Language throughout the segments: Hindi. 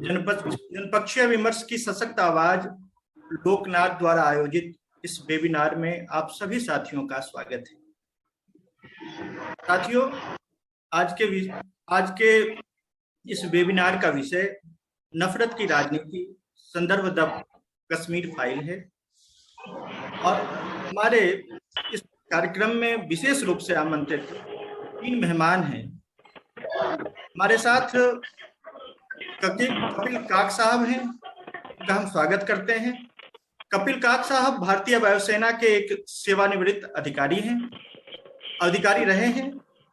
जनपक्षीय विमर्श की सशक्त आवाज लोकनाथ द्वारा आयोजित इस वेबिनार में आप सभी साथियों का स्वागत है। साथियों, आज के इस वेबिनार का विषय नफरत की राजनीति संदर्भ द कश्मीर फाइल है और हमारे इस कार्यक्रम में विशेष रूप से आमंत्रित 3 मेहमान हैं। हमारे साथ कपिल काक साहब हैं, उनका हम स्वागत करते हैं। कपिल काक साहब भारतीय वायुसेना के एक सेवानिवृत्त अधिकारी रहे हैं,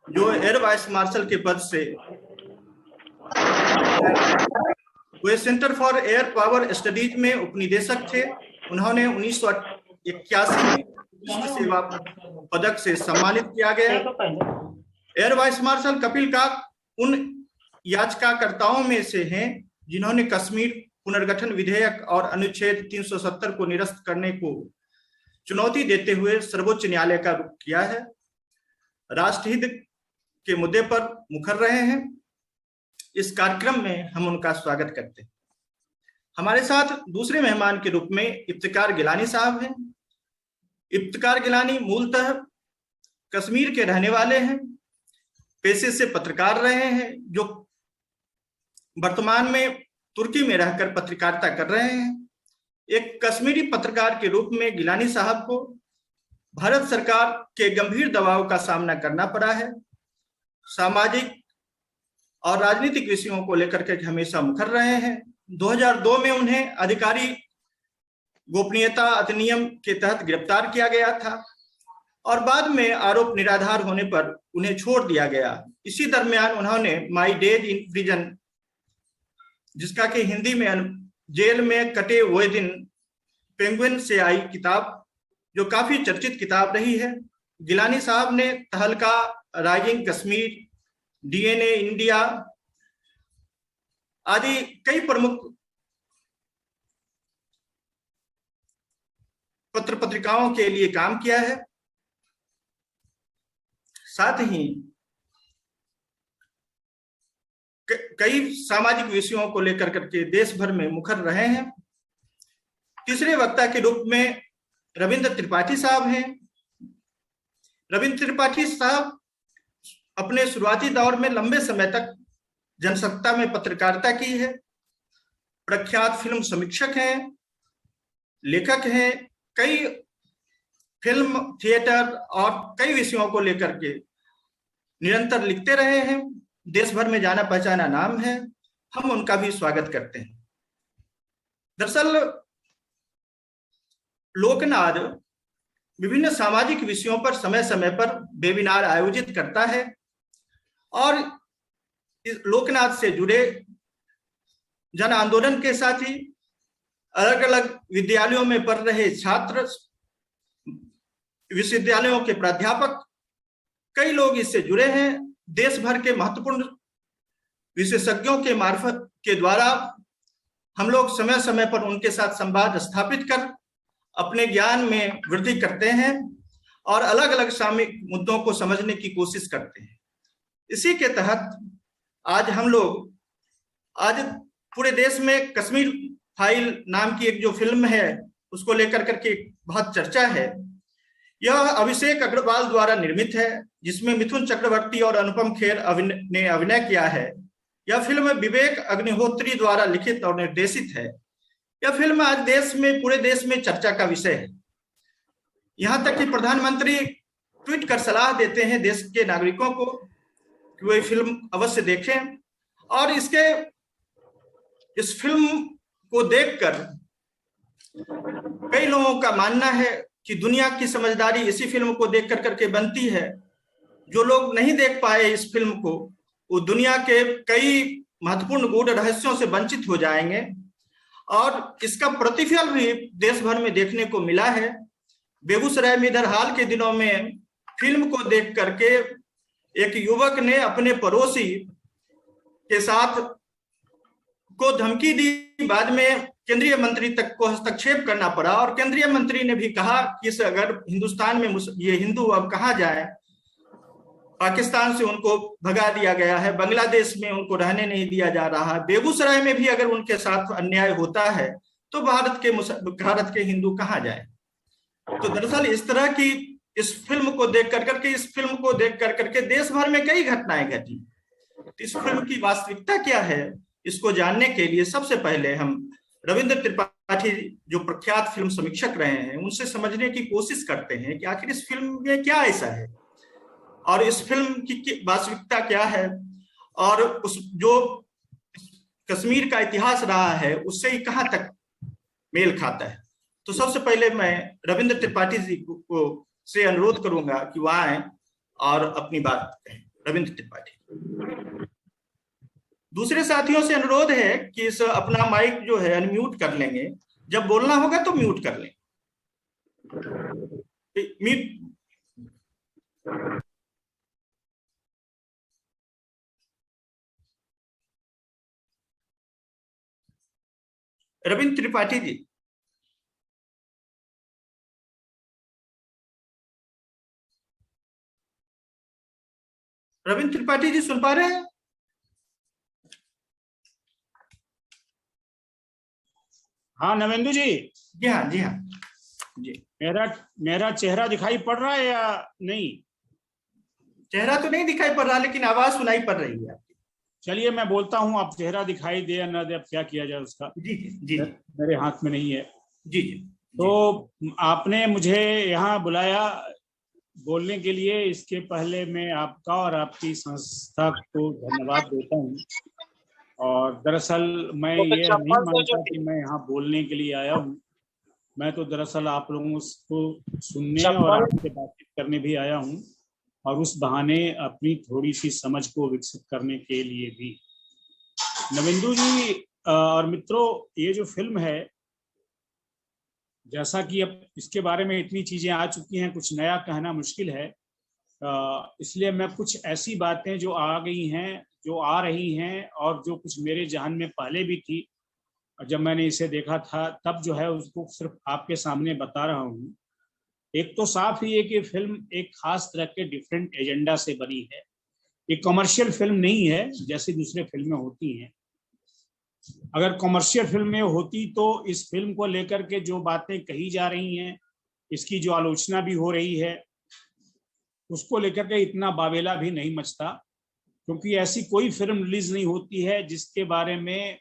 जो एयर वाइस मार्शल के पद से वे centre for air power studies में उपनिदेशक थे। उन्होंने 1981 में विशिष्ट सेवा पदक से सम्मानित किया गया। एयर वाइस मार्शल कपिल काक उन याचिकाकर्ताओं में से हैं जिन्होंने कश्मीर पुनर्गठन विधेयक और अनुच्छेद 370 को निरस्त करने को चुनौती देते हुए सर्वोच्च न्यायालय का रुख किया है। राष्ट्रहित के मुद्दे पर मुखर रहे हैं। इस कार्यक्रम में हम उनका स्वागत करते हैं। हमारे साथ दूसरे मेहमान के रूप में इफ्तिकार गिलानी साहब हैं। इफ्तिकार गिलानी मूलतः कश्मीर के रहने वाले हैं, पेशे से पत्रकार रहे हैं, जो वर्तमान में तुर्की में रहकर पत्रकारिता कर रहे हैं। एक कश्मीरी पत्रकार के रूप में गिलानी साहब को भारत सरकार के गंभीर दबाव का सामना करना पड़ा है। सामाजिक और राजनीतिक विषयों को लेकर के हमेशा मुखर रहे हैं। 2002 में उन्हें अधिकारी गोपनीयता अधिनियम के तहत गिरफ्तार किया गया था और बाद में आरोप निराधार होने पर उन्हें छोड़ दिया गया। इसी दरमियान उन्होंने माई डेज इन प्रिजन, जिसका कि हिंदी में जेल में कटे हुए दिन, पेंगुइन से आई किताब, जो काफी चर्चित किताब रही है। गिलानी साहब ने तहलका, राइजिंग कश्मीर, डीएनए इंडिया आदि कई प्रमुख पत्र पत्रिकाओं के लिए काम किया है। साथ ही कई सामाजिक विषयों को लेकर करके देश भर में मुखर रहे हैं। तीसरे वक्ता के रूप में रविंद्र त्रिपाठी साहब हैं। रविंद्र त्रिपाठी साहब अपने शुरुआती दौर में लंबे समय तक जनसत्ता में पत्रकारिता की है। प्रख्यात फिल्म समीक्षक हैं, लेखक हैं, कई फिल्म, थिएटर और कई विषयों को लेकर के निरंतर लिखते रहे हैं। देश भर में जाना पहचाना नाम है। हम उनका भी स्वागत करते हैं। दरअसल लोकनाथ विभिन्न सामाजिक विषयों पर समय समय पर वेबिनार आयोजित करता है और इस लोकनाथ से जुड़े जन आंदोलन के साथी, अलग अलग विद्यालयों में पढ़ रहे छात्र, विश्वविद्यालयों के प्राध्यापक, कई लोग इससे जुड़े हैं। देश भर के महत्वपूर्ण विशेषज्ञों के मार्फत के द्वारा हम लोग समय समय पर उनके साथ संवाद स्थापित कर अपने ज्ञान में वृद्धि करते हैं और अलग अलग सामयिक मुद्दों को समझने की कोशिश करते हैं। इसी के तहत आज पूरे देश में कश्मीर फाइल नाम की एक जो फिल्म है, उसको लेकर करके बहुत चर्चा है। यह अभिषेक अग्रवाल द्वारा निर्मित है, जिसमें मिथुन चक्रवर्ती और अनुपम खेर ने अभिनय किया है। यह फिल्म विवेक अग्निहोत्री द्वारा लिखित और निर्देशित है। यह फिल्म आज पूरे देश में चर्चा का विषय है। यहाँ तक कि प्रधानमंत्री ट्वीट कर सलाह देते हैं देश के नागरिकों को कि वे फिल्म अवश्य देखें और इस फिल्म को देखकर कई लोगों का मानना है कि दुनिया की समझदारी इसी फिल्म को देख करके बनती है। जो लोग नहीं देख पाए इस फिल्म को, वो दुनिया के कई महत्वपूर्ण गूढ़ रहस्यों से वंचित हो जाएंगे और इसका प्रतिफल भी देश भर में देखने को मिला है। बेगूसराय में इधर हाल के दिनों में फिल्म को देख करके एक युवक ने अपने पड़ोसी के साथ को धमकी दी। बाद में केंद्रीय मंत्री तक को हस्तक्षेप करना पड़ा और केंद्रीय मंत्री ने भी कहा कि अगर हिंदुस्तान में ये हिंदू अब कहाँ जाए, पाकिस्तान से उनको भगा दिया गया है, बांग्लादेश में उनको रहने नहीं दिया जा रहा है, बेगूसराय में भी अगर उनके साथ अन्याय होता है तो भारत के हिंदू कहाँ जाए। तो दरअसल इस तरह की इस फिल्म को देख करके देश भर में कई घटनाएं घटी। इस फिल्म की वास्तविकता क्या है, इसको जानने के लिए सबसे पहले हम रविंद्र त्रिपाठी जो प्रख्यात फिल्म समीक्षक रहे हैं उनसे समझने की कोशिश करते हैं कि आखिर इस फिल्म में क्या ऐसा है और इस फिल्म की वास्तविकता क्या है और उस जो कश्मीर का इतिहास रहा है उससे ही कहां तक मेल खाता है। तो सबसे पहले मैं रविंद्र त्रिपाठी जी को से अनुरोध करूंगा कि वह आए और अपनी बात कहें। रविंद्र त्रिपाठी। दूसरे साथियों से अनुरोध है कि इस अपना माइक जो है अनम्यूट कर लेंगे, जब बोलना होगा तो म्यूट कर लें। म्यूट। रविंद्र त्रिपाठी जी। रविंद्र त्रिपाठी जी सुन पा रहे हैं? हाँ नवेंदु जी। जी हाँ, जी हाँ जी। मेरा चेहरा दिखाई पड़ रहा है या नहीं? चेहरा तो नहीं दिखाई पड़ रहा लेकिन आवाज सुनाई पड़ रही है आपकी। चलिए मैं बोलता हूँ, आप चेहरा दिखाई दे या ना दे, अब क्या किया जाए उसका। जी जी मेरे हाथ में नहीं है। जी जी। तो आपने मुझे यहाँ बुलाया बोलने के लिए, इसके पहले मैं आपका और आपकी संस्था को धन्यवाद देता हूँ। और दरअसल मैं ये नहीं मानता कि मैं यहाँ बोलने के लिए आया हूँ, मैं तो दरअसल आप लोगों को सुनने और आपसे बातचीत करने भी आया हूँ और उस बहाने अपनी थोड़ी सी समझ को विकसित करने के लिए भी। नवेंदु जी और मित्रों, ये जो फिल्म है, जैसा कि अब इसके बारे में इतनी चीजें आ चुकी हैं, कुछ नया कहना मुश्किल है, इसलिए मैं कुछ ऐसी बातें जो आ गई हैं, जो आ रही हैं और जो कुछ मेरे जहन में पहले भी थी जब मैंने इसे देखा था, तब जो है उसको सिर्फ आपके सामने बता रहा हूँ। एक तो साफ ही है कि फिल्म एक खास तरह के डिफरेंट एजेंडा से बनी है। एक कमर्शियल फिल्म नहीं है जैसे दूसरे फिल्में होती हैं। अगर कमर्शियल फिल्में होती तो इस फिल्म को लेकर के जो बातें कही जा रही हैं, इसकी जो आलोचना भी हो रही है, उसको लेकर के इतना बावेला भी नहीं मचता, क्योंकि ऐसी कोई फिल्म रिलीज नहीं होती है जिसके बारे में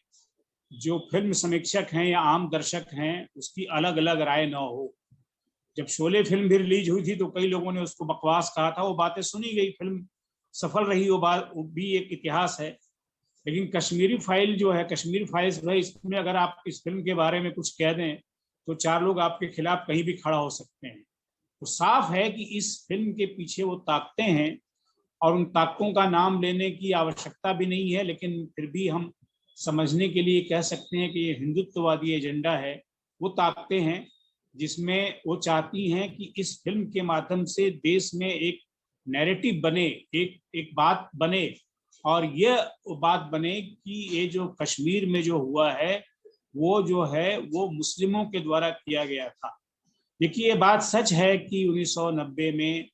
जो फिल्म समीक्षक हैं या आम दर्शक हैं उसकी अलग अलग राय ना हो। जब शोले फिल्म भी रिलीज हुई थी तो कई लोगों ने उसको बकवास कहा था, वो बातें सुनी गई, फिल्म सफल रही, वो भी एक इतिहास है। लेकिन कश्मीरी फाइल जो है, कश्मीर फाइल्स भाई, इसमें अगर आप इस फिल्म के बारे में कुछ कह दें तो 4 लोग आपके खिलाफ कहीं भी खड़ा हो सकते हैं। तो साफ है कि इस फिल्म के पीछे वो ताकतें हैं और उन ताकतों का नाम लेने की आवश्यकता भी नहीं है, लेकिन फिर भी हम समझने के लिए कह सकते हैं कि ये हिंदुत्ववादी एजेंडा है। वो ताकतें हैं जिसमें वो चाहती हैं कि इस फिल्म के माध्यम से देश में एक नैरेटिव बने, एक बात बने, और ये बात बने कि ये जो कश्मीर में जो हुआ है वो जो है वो मुस्लिमों के द्वारा किया गया था। देखिए, ये बात सच है कि 1990 में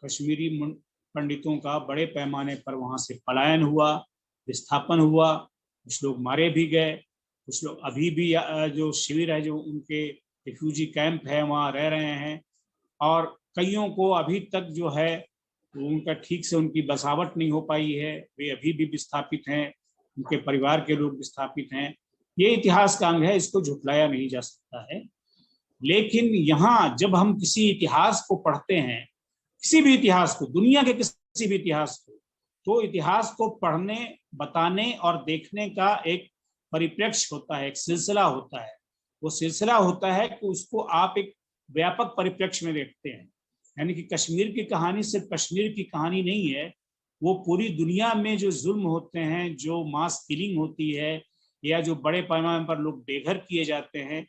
कश्मीरी पंडितों का बड़े पैमाने पर वहां से पलायन हुआ, विस्थापन हुआ, कुछ लोग मारे भी गए, कुछ लोग अभी भी जो शिविर है, जो उनके रिफ्यूजी कैंप है, वहाँ रह रहे हैं, और कईयों को अभी तक जो है उनका ठीक से उनकी बसावट नहीं हो पाई है, वे अभी भी विस्थापित हैं, उनके परिवार के लोग विस्थापित हैं। ये इतिहास का अंग है, इसको झुठलाया नहीं जा सकता है। लेकिन यहाँ जब हम किसी इतिहास को पढ़ते हैं, किसी भी इतिहास को, दुनिया के किसी भी इतिहास को, तो इतिहास को पढ़ने, बताने और देखने का एक परिप्रेक्ष्य होता है, एक सिलसिला होता है। वो सिलसिला होता है कि उसको आप एक व्यापक परिप्रेक्ष्य में देखते हैं। यानी कि कश्मीर की कहानी सिर्फ कश्मीर की कहानी नहीं है, वो पूरी दुनिया में जो जुल्म होते हैं, जो मास किलिंग होती है, या जो बड़े पैमाने पर लोग बेघर किए जाते हैं,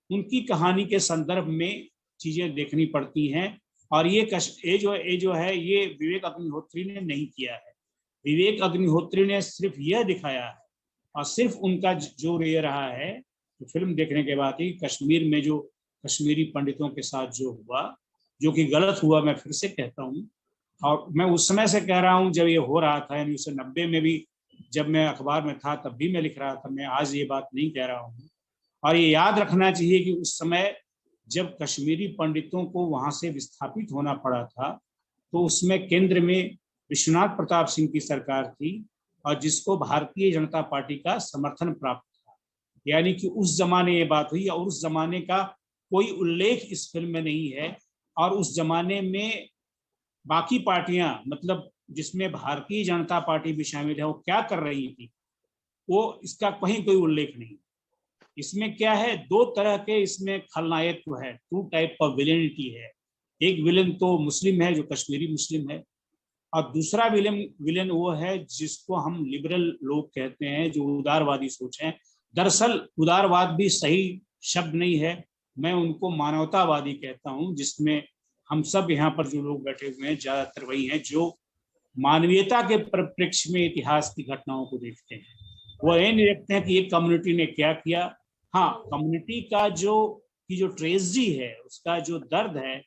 उनकी कहानी के संदर्भ में चीजें देखनी पड़ती हैं। और ये जो है ये विवेक अग्निहोत्री ने नहीं किया है। विवेक अग्निहोत्री ने सिर्फ यह दिखाया है, और सिर्फ उनका जोर ये रहा है तो फिल्म देखने के बाद ही, कश्मीर में जो कश्मीरी पंडितों के साथ जो हुआ, जो कि गलत हुआ, मैं फिर से कहता हूँ, और मैं उस समय से कह रहा हूं जब ये हो रहा था, यानी 1990 में भी जब मैं अखबार में था तब भी मैं लिख रहा था, मैं आज ये बात नहीं कह रहा हूँ। और ये याद रखना चाहिए कि उस समय जब कश्मीरी पंडितों को वहां से विस्थापित होना पड़ा था, तो उसमें केंद्र में विश्वनाथ प्रताप सिंह की सरकार थी और जिसको भारतीय जनता पार्टी का समर्थन प्राप्त था। यानी कि उस जमाने ये बात हुई और उस जमाने का कोई उल्लेख इस फिल्म में नहीं है। और उस जमाने में बाकी पार्टियां, मतलब जिसमें भारतीय जनता पार्टी भी शामिल है, वो क्या कर रही थी, वो इसका कहीं कोई उल्लेख नहीं। इसमें क्या है, दो तरह के इसमें खलनायक है, टू टाइप ऑफ विलेनिटी है। एक विलेन तो मुस्लिम है जो कश्मीरी मुस्लिम है, और दूसरा विलेन वो है जिसको हम लिबरल लोग कहते हैं, जो उदारवादी सोच है। दरअसल उदारवाद भी सही शब्द नहीं है, मैं उनको मानवतावादी कहता हूं, जिसमें हम सब यहाँ पर जो लोग बैठे हुए हैं ज्यादातर वही हैं जो मानवीयता के परिप्रेक्ष्य में इतिहास की घटनाओं को देखते हैं। वो ये नहीं देखते हैं कि एक कम्युनिटी ने क्या किया। हाँ, कम्युनिटी का जो ट्रेजेडी है, उसका जो दर्द है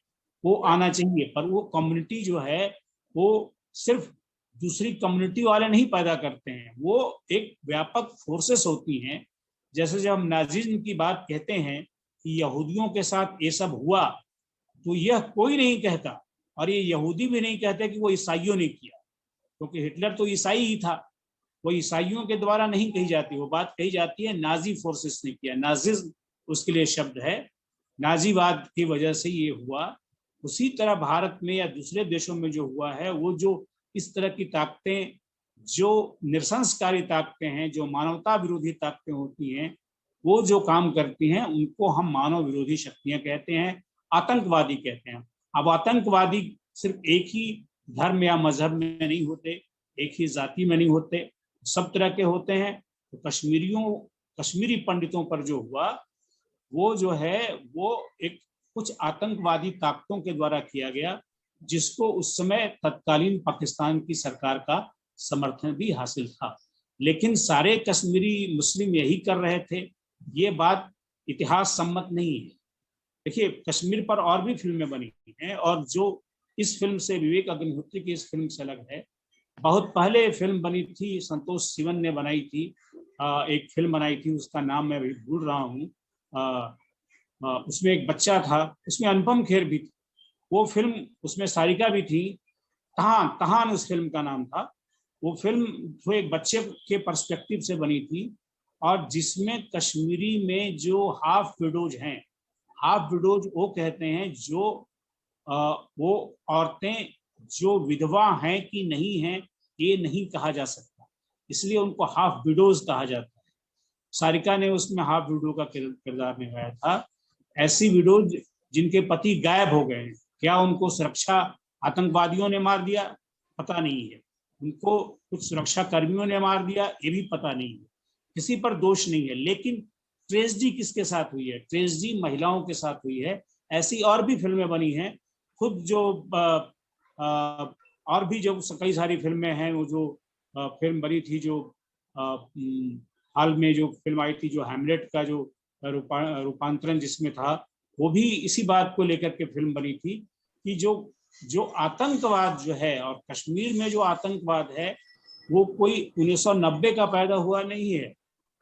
वो आना चाहिए, पर वो कम्युनिटी जो है वो सिर्फ दूसरी कम्युनिटी वाले नहीं पैदा करते हैं, वो एक व्यापक फोर्सेस होती हैं। जैसे जब हम नाजिज्म की बात कहते हैं कि यहूदियों के साथ ये सब हुआ, तो यह कोई नहीं कहता, और ये यहूदी भी नहीं कहते कि वो ईसाइयों ने किया, क्योंकि हिटलर तो ईसाई ही था। वो ईसाइयों के द्वारा नहीं कही जाती, वो बात कही जाती है नाजी फोर्सेस ने किया। नाजिज्म उसके लिए शब्द है, नाजीवाद की वजह से ये हुआ। उसी तरह भारत में या दूसरे देशों में जो हुआ है, वो जो इस तरह की ताकतें, जो निरसंसकारी ताकतें हैं, जो मानवता विरोधी ताकतें होती हैं, वो जो काम करती हैं, उनको हम मानव विरोधी शक्तियां कहते हैं, आतंकवादी कहते हैं। अब आतंकवादी सिर्फ एक ही धर्म या मजहब में नहीं होते, एक ही जाति में नहीं होते, सब तरह के होते हैं। तो कश्मीरी पंडितों पर जो हुआ, वो जो है वो एक कुछ आतंकवादी ताकतों के द्वारा किया गया, जिसको उस समय तत्कालीन पाकिस्तान की सरकार का समर्थन भी हासिल था। लेकिन सारे कश्मीरी मुस्लिम यही कर रहे थे, ये बात इतिहास सम्मत नहीं है। देखिए, कश्मीर पर और भी फिल्में बनी हैं, और जो इस फिल्म से, विवेक अग्निहोत्री की इस फिल्म से अलग है। बहुत पहले फिल्म बनी थी, संतोष सिवन ने बनाई थी, एक फिल्म बनाई थी, उसका नाम मैं भी भूल रहा हूँ। उसमें एक बच्चा था, उसमें अनुपम खेर भी थी, वो फिल्म, उसमें सारिका भी थी। तहान तहान उस फिल्म का नाम था। वो फिल्म जो एक बच्चे के पर्सपेक्टिव से बनी थी, और जिसमें कश्मीरी में जो हाफ विडोज हैं, हाफ विडोज वो कहते हैं जो वो औरतें जो विधवा हैं कि नहीं हैं ये नहीं कहा जा सकता, इसलिए उनको हाफ विडोज कहा जाता है। सारिका ने उसमें हाफ विडो का किरदार निभाया था। ऐसी विडोज जिनके पति गायब हो गए हैं, क्या उनको सुरक्षा आतंकवादियों ने मार दिया? पता नहीं है। उनको कुछ सुरक्षा कर्मियों ने मार दिया, ये भी पता नहीं है। किसी पर दोष नहीं है। लेकिन ट्रेजेडी किसके साथ हुई है? ट्रेजेडी महिलाओं के साथ हुई है। ऐसी और भी फिल्में बनी हैं। खुद जो और भी जो कई सारी फिल्में हैं, वो जो फिल्म बनी थी, जो हाल में जो फिल्म आई थी, जो हैमलेट का जो रूपांतरण जिसमें था, वो भी इसी बात को लेकर के फिल्म बनी थी कि जो आतंकवाद जो है, और कश्मीर में जो आतंकवाद है, वो कोई 1990 का पैदा हुआ नहीं है।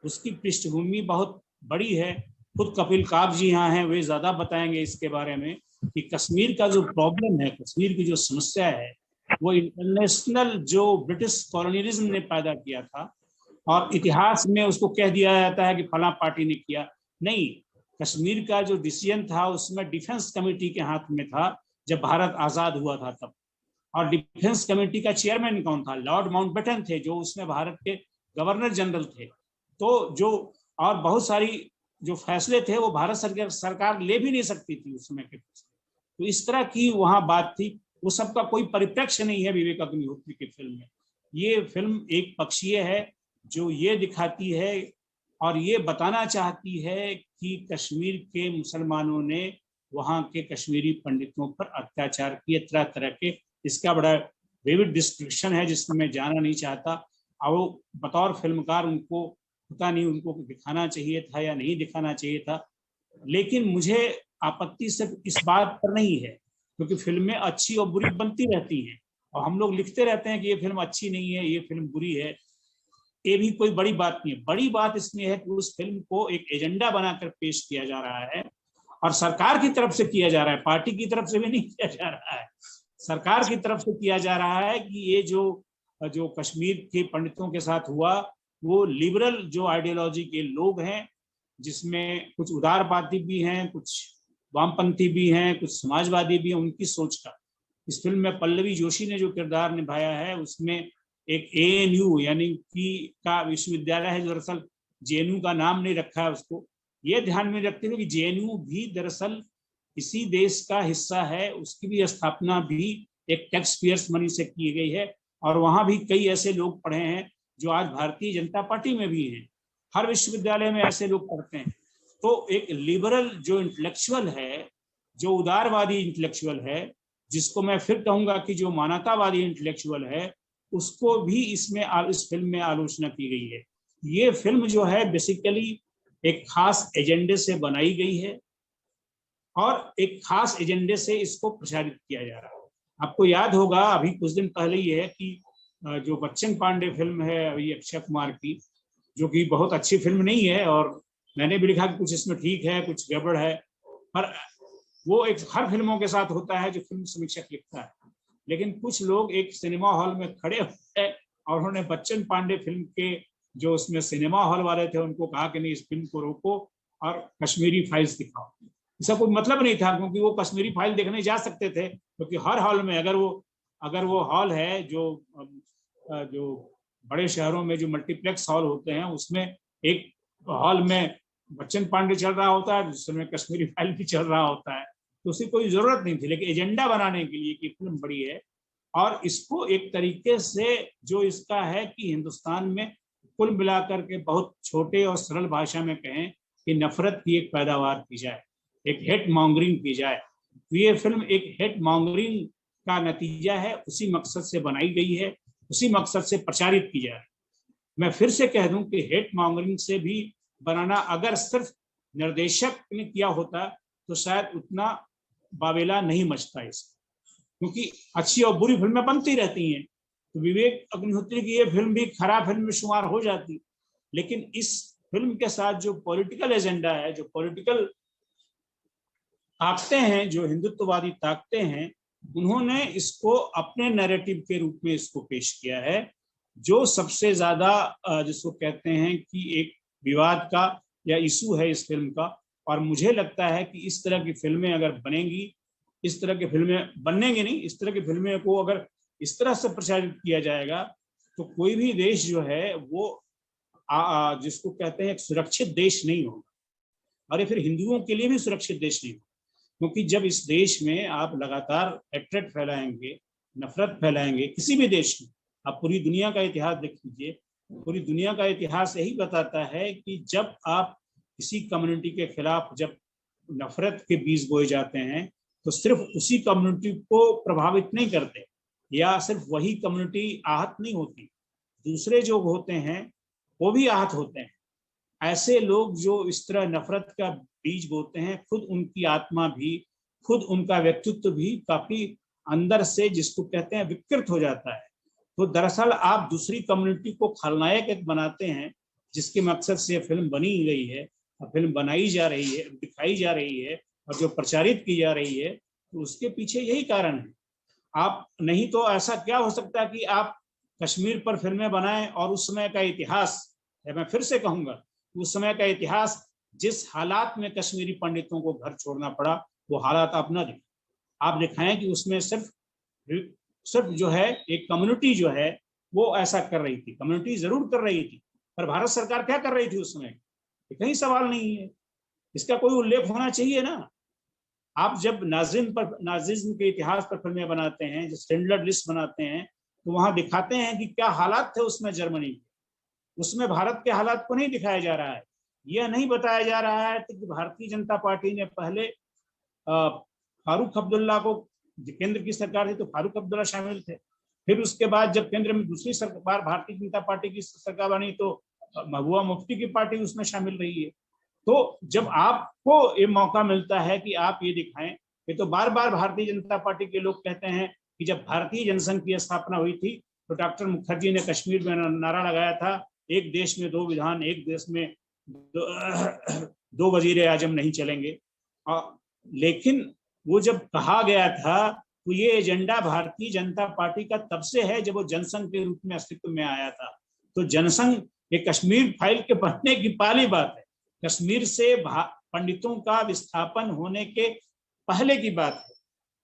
उसकी पृष्ठभूमि बहुत बड़ी है। खुद कपिल काब जी यहाँ हैं, वे ज्यादा बताएंगे इसके बारे में कि कश्मीर का जो प्रॉब्लम है, कश्मीर की जो समस्या है, वो इंटरनेशनल जो ब्रिटिश कॉलोनियलिज्म ने पैदा किया था, और इतिहास में उसको कह दिया जाता है कि फला पार्टी ने किया। नहीं, कश्मीर का जो डिसीजन था उसमें डिफेंस कमेटी के हाथ में था जब भारत आजाद हुआ था तब। और डिफेंस कमेटी का चेयरमैन कौन था? लॉर्ड माउंटबेटन थे, जो उसमें भारत के गवर्नर जनरल थे। तो जो और बहुत सारी जो फैसले थे वो भारत सरकार ले भी नहीं सकती थी उस समय के फैसले। तो इस तरह की वहां बात थी। वो सबका कोई परिप्रेक्ष्य नहीं है विवेक अग्निहोत्री की फिल्म में। ये फिल्म एक पक्षीय है, जो ये दिखाती है और ये बताना चाहती है कि कश्मीर के मुसलमानों ने वहां के कश्मीरी पंडितों पर अत्याचार किए, तरह तरह के। इसका बड़ा विविड डिस्क्रिप्शन है जिसमें मैं जाना नहीं चाहता। और बतौर फिल्मकार उनको पता नहीं उनको दिखाना चाहिए था या नहीं दिखाना चाहिए था, लेकिन मुझे आपत्ति सिर्फ इस बात पर नहीं है, क्योंकि फिल्में अच्छी और बुरी बनती रहती हैं। और हम लोग लिखते रहते हैं कि ये फिल्म अच्छी नहीं है, ये फिल्म बुरी है। ये भी कोई बड़ी बात नहीं है। बड़ी बात इसमें है कि उस फिल्म को एक एजेंडा बनाकर पेश किया जा रहा है, और सरकार की तरफ से किया जा रहा है, पार्टी की तरफ से भी नहीं किया जा रहा है, सरकार की तरफ से किया जा रहा है कि ये जो कश्मीर के पंडितों के साथ हुआ, वो लिबरल जो आइडियोलॉजी के लोग हैं, जिसमें कुछ उदारवादी भी हैं, कुछ वामपंथी भी हैं, कुछ समाजवादी भी हैं, उनकी सोच का। इस फिल्म में पल्लवी जोशी ने जो किरदार निभाया है, उसमें एक ANU यानी कि का विश्वविद्यालय है, जो दरअसल JNU का नाम नहीं रखा है उसको, ये ध्यान में रखते हुए कि JNU भी दरअसल इसी देश का हिस्सा है, उसकी भी स्थापना भी एक टैक्स पेयर्स मनी से की गई है, और वहां भी कई ऐसे लोग पढ़े हैं जो आज भारतीय जनता पार्टी में भी हैं। हर विश्वविद्यालय में ऐसे लोग पढ़ते हैं। तो एक लिबरल जो इंटेलेक्चुअल है, जो उदारवादी इंटेलेक्चुअल है, जिसको मैं फिर कहूंगा कि जो मानवतावादी इंटेलेक्चुअल है, उसको भी इस फिल्म में आलोचना की गई है। ये फिल्म जो है बेसिकली एक खास एजेंडे से बनाई गई है, और एक खास एजेंडे से इसको प्रचारित किया जा रहा है। आपको याद होगा अभी कुछ दिन पहले ही है कि जो बच्चन पांडे फिल्म है अभी अक्षय कुमार की, जो कि बहुत अच्छी फिल्म नहीं है, और मैंने भी लिखा कि कुछ इसमें ठीक है, कुछ गड़बड़ है, पर वो एक हर फिल्मों के साथ होता है जो फिल्म समीक्षक लिखता है। लेकिन कुछ लोग एक सिनेमा हॉल में खड़े हुए और उन्होंने बच्चन पांडे फिल्म के जो उसमें सिनेमा हॉल वाले थे उनको कहा कि नहीं, इस फिल्म को रोको और कश्मीरी फाइल्स दिखाओ। इसका कोई मतलब नहीं था, क्योंकि वो कश्मीरी फाइल देखने जा सकते थे, क्योंकि हर हॉल में अगर वो हॉल है जो बड़े शहरों में जो मल्टीप्लेक्स हॉल होते हैं, उसमें एक हॉल में बच्चन पांडे चल रहा होता है, जिसमें कश्मीरी फाइल भी चल रहा होता है, तो उसकी कोई जरूरत नहीं थी। लेकिन एजेंडा बनाने के लिए कि फिल्म बड़ी है, और इसको एक तरीके से जो इसका है कि हिंदुस्तान में कुल मिलाकर के बहुत छोटे और सरल भाषा में कहें कि नफरत की एक पैदावार की जाए, एक हेट मॉन्गरिंग की जाए, तो ये फिल्म एक हेट मॉन्गरिंग का नतीजा है। उसी मकसद से बनाई गई है, उसी मकसद से प्रचारित की जाए। मैं फिर से कह दूं कि हेट मॉन्गरिंग से भी बनाना अगर सिर्फ निर्देशक ने किया होता तो शायद उतना बावेला नहीं मचता इसका, क्योंकि अच्छी और बुरी फिल्में बनती रहती हैं। तो विवेक अग्निहोत्री की ये फिल्म भी खराब फिल्म में शुमार हो जाती, लेकिन इस फिल्म के साथ जो पॉलिटिकल एजेंडा है, जो पॉलिटिकल ताकतें हैं, जो हिंदुत्ववादी ताकतें हैं, उन्होंने इसको अपने नैरेटिव के रूप में इसको पेश किया है, जो सबसे ज्यादा जिसको कहते हैं कि एक विवाद का या इशू है इस फिल्म का। और मुझे लगता है कि इस तरह की फिल्में अगर बनेंगी, इस तरह की फिल्में बनेंगी नहीं, इस तरह की फिल्में को अगर इस तरह से प्रचारित किया जाएगा, तो कोई भी देश जो है वो जिसको कहते हैं एक सुरक्षित देश नहीं होगा, और ये फिर हिंदुओं के लिए भी सुरक्षित देश नहीं होगा। क्योंकि जब इस देश में आप लगातार हेट्रेड फैलाएंगे, नफरत फैलाएंगे, किसी भी देश में, आप पूरी दुनिया का इतिहास देख लीजिए, पूरी दुनिया का इतिहास यही बताता है कि जब आप किसी कम्युनिटी के खिलाफ जब नफरत के बीज बोए जाते हैं, तो सिर्फ उसी कम्युनिटी को प्रभावित नहीं करते, या सिर्फ वही कम्युनिटी आहत नहीं होती, दूसरे जो होते हैं वो भी आहत होते हैं। ऐसे लोग जो इस तरह नफरत का बीज बोते हैं, खुद उनकी आत्मा भी, खुद उनका व्यक्तित्व भी काफी अंदर से जिसको कहते हैं विकृत हो जाता है। तो दरअसल आप दूसरी कम्युनिटी को खलनायक एक बनाते हैं, जिसके मकसद से फिल्म बनी गई है, फिल्म बनाई जा रही है, दिखाई जा रही है और जो प्रचारित की जा रही है, तो उसके पीछे यही कारण है। आप नहीं तो ऐसा क्या हो सकता है कि आप कश्मीर पर फिल्में बनाएं और उस समय का इतिहास, मैं फिर से कहूंगा, उस समय का इतिहास, जिस हालात में कश्मीरी पंडितों को घर छोड़ना पड़ा, वो हालात आप ना दिखाएं। आप दिखाएं कि उसमें सिर्फ जो है एक कम्युनिटी जो है वो ऐसा कर रही थी, कम्युनिटी जरूर कर रही थी, पर भारत सरकार क्या कर रही थी उस समय, कहीं सवाल नहीं है। इसका कोई उल्लेख होना चाहिए ना। आप जब नाजिज्म के इतिहास पर फिल्में बनाते हैं, जब स्टैंडर्ड लिस्ट बनाते हैं, तो वहां दिखाते हैं कि क्या हालात थे उसमें जर्मनी के, उसमें भारत के हालात को नहीं दिखाया जा रहा है। यह नहीं बताया जा रहा है कि भारतीय जनता पार्टी ने पहले फारूक अब्दुल्ला को, केंद्र की सरकार थी तो फारूक अब्दुल्ला शामिल थे, फिर उसके बाद जब केंद्र में दूसरी सरकार भारतीय जनता पार्टी की सरकार बनी तो महबूबा मुफ्ती की पार्टी उसमें शामिल रही है। तो जब आपको ये मौका मिलता है कि आप ये दिखाएं, ये तो बार बार भारतीय जनता पार्टी के लोग कहते हैं कि जब भारतीय जनसंघ की स्थापना हुई थी तो डॉक्टर मुखर्जी ने कश्मीर में नारा लगाया था, एक देश में दो विधान, एक देश में दो वजीर आजम नहीं चलेंगे। लेकिन वो जब कहा गया था तो ये एजेंडा भारतीय जनता पार्टी का तब से है जब वो जनसंघ के रूप में अस्तित्व में आया था। तो जनसंघ ये कश्मीर फाइल के बनने की पहली बात है, कश्मीर से पंडितों का विस्थापन होने के पहले की बात है।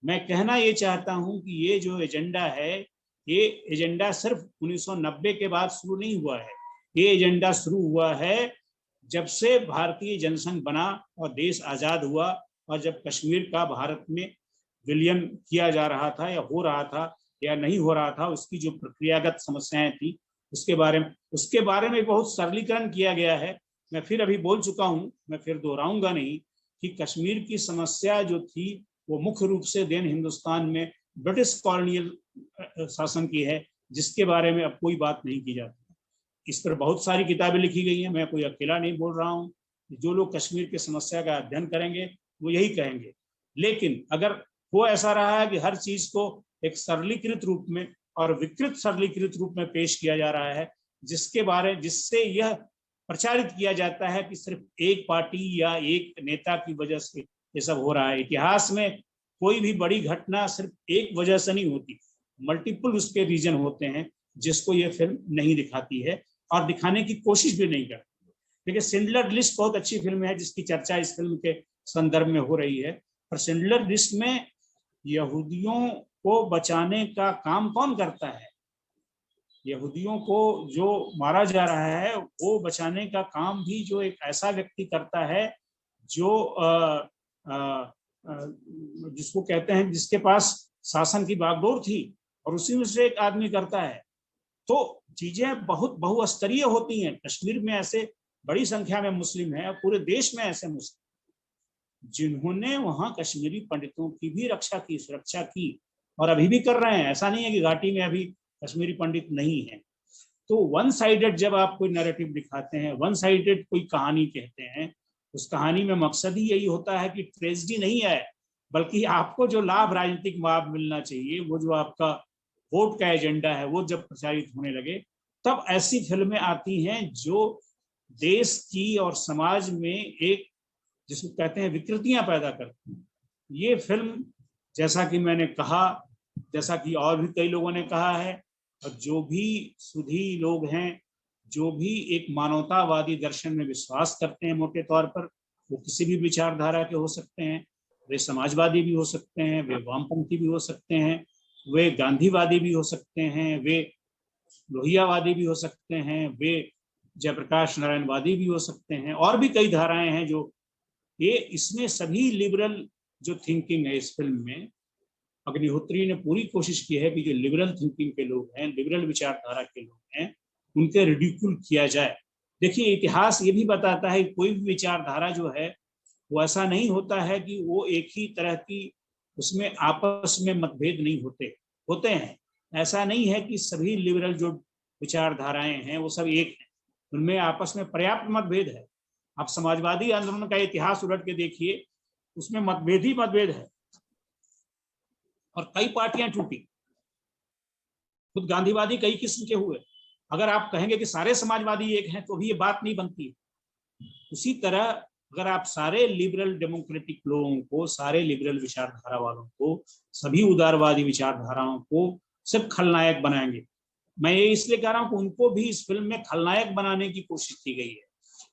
मैं कहना ये चाहता हूं कि ये जो एजेंडा है, ये एजेंडा सिर्फ 1990 के बाद शुरू नहीं हुआ है, ये एजेंडा शुरू हुआ है जब से भारतीय जनसंघ बना और देश आजाद हुआ, और जब कश्मीर का भारत में विलयन किया जा रहा था या हो रहा था या नहीं हो रहा था, उसकी जो प्रक्रियागत समस्याएं थी उसके बारे में बहुत सरलीकरण किया गया है। मैं फिर अभी बोल चुका हूं, मैं फिर दोहराऊंगा नहीं कि कश्मीर की समस्या जो थी वो मुख्य रूप से देन हिंदुस्तान में ब्रिटिश कॉलोनियल शासन की है, जिसके बारे में अब कोई बात नहीं की जाती। इस पर बहुत सारी किताबें लिखी गई हैं, मैं कोई अकेला नहीं बोल रहा हूँ। जो लोग कश्मीर की समस्या का अध्ययन करेंगे वो यही कहेंगे। लेकिन अगर वो ऐसा रहा है कि हर चीज को एक सरलीकृत रूप में और विकृत सरलीकृत रूप में पेश किया जा रहा है, जिससे यह प्रचारित किया जाता है कि सिर्फ एक पार्टी या एक नेता की वजह से ये सब हो रहा है। इतिहास में कोई भी बड़ी घटना सिर्फ एक वजह से नहीं होती, मल्टीपल उसके रीजन होते हैं, जिसको ये फिल्म नहीं दिखाती है और दिखाने की कोशिश भी नहीं करती। देखिए, शिंडलर लिस्ट बहुत अच्छी फिल्म है जिसकी चर्चा इस फिल्म के संदर्भ में हो रही है, पर शिंडलर लिस्ट में यहूदियों को बचाने का काम कौन करता है? यहूदियों को जो मारा जा रहा है वो बचाने का काम भी जो एक ऐसा व्यक्ति करता है जो जिसको कहते हैं, जिसके पास शासन की बागडोर थी, और उसी में से एक आदमी करता है। तो चीजें बहुत बहुस्तरीय होती हैं। कश्मीर में ऐसे बड़ी संख्या में मुस्लिम हैं और पूरे देश में ऐसे मुस्लिम जिन्होंने वहां कश्मीरी पंडितों की भी रक्षा की, सुरक्षा की, और अभी भी कर रहे हैं। ऐसा नहीं है कि घाटी में अभी कश्मीरी पंडित नहीं है। तो वन साइडेड जब आप कोई नैरेटिव दिखाते हैं, वन साइडेड कोई कहानी कहते हैं, उस कहानी में मकसद ही यही होता है कि ट्रेजेडी नहीं आए, बल्कि आपको जो लाभ, राजनीतिक लाभ मिलना चाहिए, वो जो आपका वोट का एजेंडा है, वो जब प्रचारित होने लगे, तब ऐसी फिल्में आती हैं जो देश की और समाज में एक, जिसको कहते हैं, विकृतियां पैदा करती हैं। ये फिल्म, जैसा कि मैंने कहा, जैसा कि और भी कई लोगों ने कहा है, और जो भी सुधी लोग हैं, जो भी एक मानवतावादी दर्शन में विश्वास करते हैं, मोटे तौर पर वो किसी भी विचारधारा के हो सकते हैं, वे समाजवादी भी हो सकते हैं, वे वामपंथी भी हो सकते हैं, वे गांधीवादी भी हो सकते हैं, वे लोहियावादी भी हो सकते हैं, वे जयप्रकाश नारायणवादी भी हो सकते हैं, और भी कई धाराएं हैं जो ये, इसमें सभी लिबरल जो थिंकिंग है इस फिल्म में, अग्निहोत्री ने पूरी कोशिश की है कि जो लिबरल थिंकिंग के लोग हैं, लिबरल विचारधारा के लोग हैं, उनके रिडिक्यूल किया जाए। देखिए, इतिहास ये भी बताता है कि कोई भी विचारधारा जो है वो ऐसा नहीं होता है कि वो एक ही तरह की, उसमें आपस में मतभेद नहीं होते हैं। ऐसा नहीं है कि सभी लिबरल जो विचारधाराएं हैं वो सब एक हैं, उनमें आपस में पर्याप्त मतभेद है। आप समाजवादी आंदोलन का इतिहास उलट के देखिए, उसमें मतभेद ही मतभेद है और कई पार्टियां टूटी। खुद गांधीवादी कई किस्म के हुए। अगर आप कहेंगे कि सारे समाजवादी एक हैं तो भी ये बात नहीं बनती। उसी तरह अगर आप सारे लिबरल डेमोक्रेटिक लोगों को, सारे लिबरल विचारधारा वालों को, सभी उदारवादी विचारधाराओं को सिर्फ खलनायक बनाएंगे, मैं ये इसलिए कह रहा हूं कि उनको भी इस फिल्म में खलनायक बनाने की कोशिश की गई है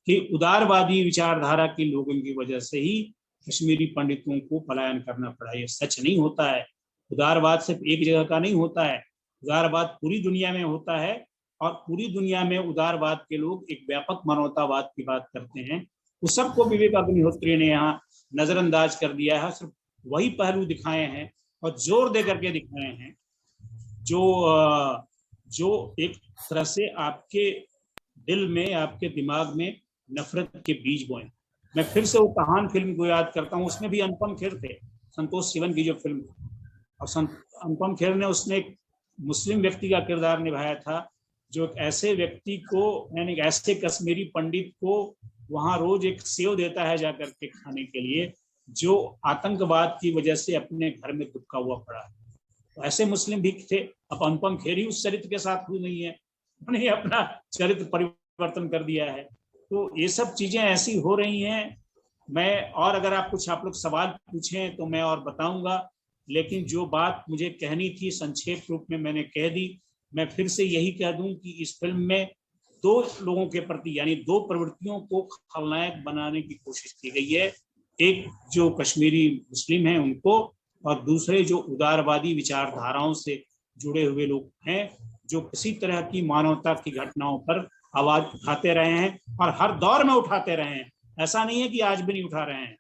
कि उदारवादी विचारधारा के लोगों की वजह से ही कश्मीरी पंडितों को पलायन करना पड़ा। ये सच नहीं होता है। उदारवाद सिर्फ एक जगह का नहीं होता है, उदारवाद पूरी दुनिया में होता है, और पूरी दुनिया में उदारवाद के लोग एक व्यापक मानवतावाद की बात करते हैं। उस सबको विवेक अग्निहोत्री ने यहाँ नजरअंदाज कर दिया है, सिर्फ वही पहलू दिखाए हैं और जोर दे करके दिखाए हैं जो एक तरह से आपके दिल में, आपके दिमाग में नफरत के बीज बोए। मैं फिर से वो कहान फिल्म को याद करता हूँ, उसमें भी अनुपम खेर थे, संतोष सिवन की जो फिल्म, और अनुपम खेर ने उसने एक मुस्लिम व्यक्ति का किरदार निभाया था, जो एक ऐसे व्यक्ति को, यानी ऐसे कश्मीरी पंडित को वहां रोज एक सेव देता है जाकर के खाने के लिए, जो आतंकवाद की वजह से अपने घर में दुबका हुआ पड़ा है। ऐसे मुस्लिम भी थे। अब अनुपम खेर ही उस चरित्र के साथ हुई नहीं है, उन्होंने अपना चरित्र परिवर्तन कर दिया है। तो ये सब चीजें ऐसी हो रही हैं। मैं और अगर आप लोग सवाल पूछें तो मैं और बताऊंगा, लेकिन जो बात मुझे कहनी थी संक्षेप रूप में मैंने कह दी। मैं फिर से यही कह दूं कि इस फिल्म में दो लोगों के प्रति यानी दो प्रवृत्तियों को खलनायक बनाने की कोशिश की गई है। एक जो कश्मीरी मुस्लिम हैं उनको, और दूसरे जो उदारवादी विचारधाराओं से जुड़े हुए लोग हैं, जो किसी तरह की मानवता की घटनाओं पर आवाज उठाते रहे हैं और हर दौर में उठाते रहे हैं। ऐसा नहीं है कि आज भी नहीं उठा रहे हैं।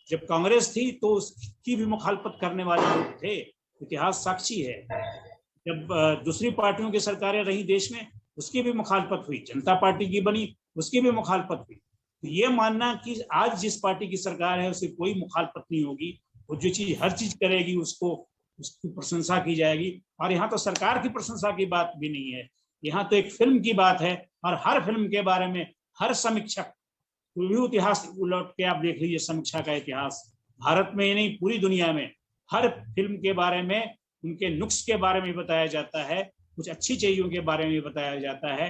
जब कांग्रेस थी तो उसकी भी मुखालफत करने वाले लोग थे, इतिहास साक्षी है। जब दूसरी पार्टियों की सरकारें रही देश में, उसकी भी मुखालफत हुई। जनता पार्टी की बनी, उसकी भी मुखालफत हुई। तो ये मानना कि आज जिस पार्टी की सरकार है उसे कोई मुखालफत नहीं होगी, वो जो चीज हर चीज करेगी उसको उसकी प्रशंसा की जाएगी। और यहाँ तो सरकार की प्रशंसा की बात भी नहीं है, यहाँ तो एक फिल्म की बात है। और हर फिल्म के बारे में हर समीक्षक, कोई भी इतिहास उलट के आप देख लीजिए, समीक्षा का इतिहास भारत में ही नहीं पूरी दुनिया में हर फिल्म के बारे में, उनके नुक्स के बारे में बताया जाता है, कुछ अच्छी चीजों के बारे में बताया जाता है।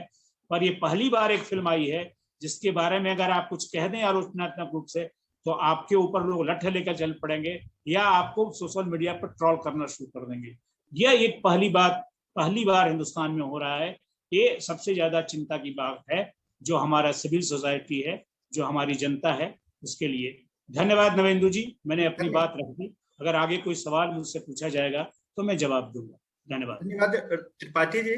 पर ये पहली बार एक फिल्म आई है जिसके बारे में अगर आप कुछ कह दें आलोचनात्मक रूप से तो आपके ऊपर लोग लट्ठे लेकर चल पड़ेंगे या आपको सोशल मीडिया पर ट्रोल करना शुरू कर देंगे। यह एक पहली बार हिंदुस्तान में हो रहा है। ये सबसे ज्यादा चिंता की बात है जो हमारा सिविल सोसाइटी है, जो हमारी जनता है, उसके लिए। धन्यवाद नवेंदु जी, मैंने अपनी बात रख दी। अगर आगे कोई सवाल मुझसे पूछा जाएगा तो मैं जवाब दूंगा। धन्यवाद। धन्यवाद त्रिपाठी जी।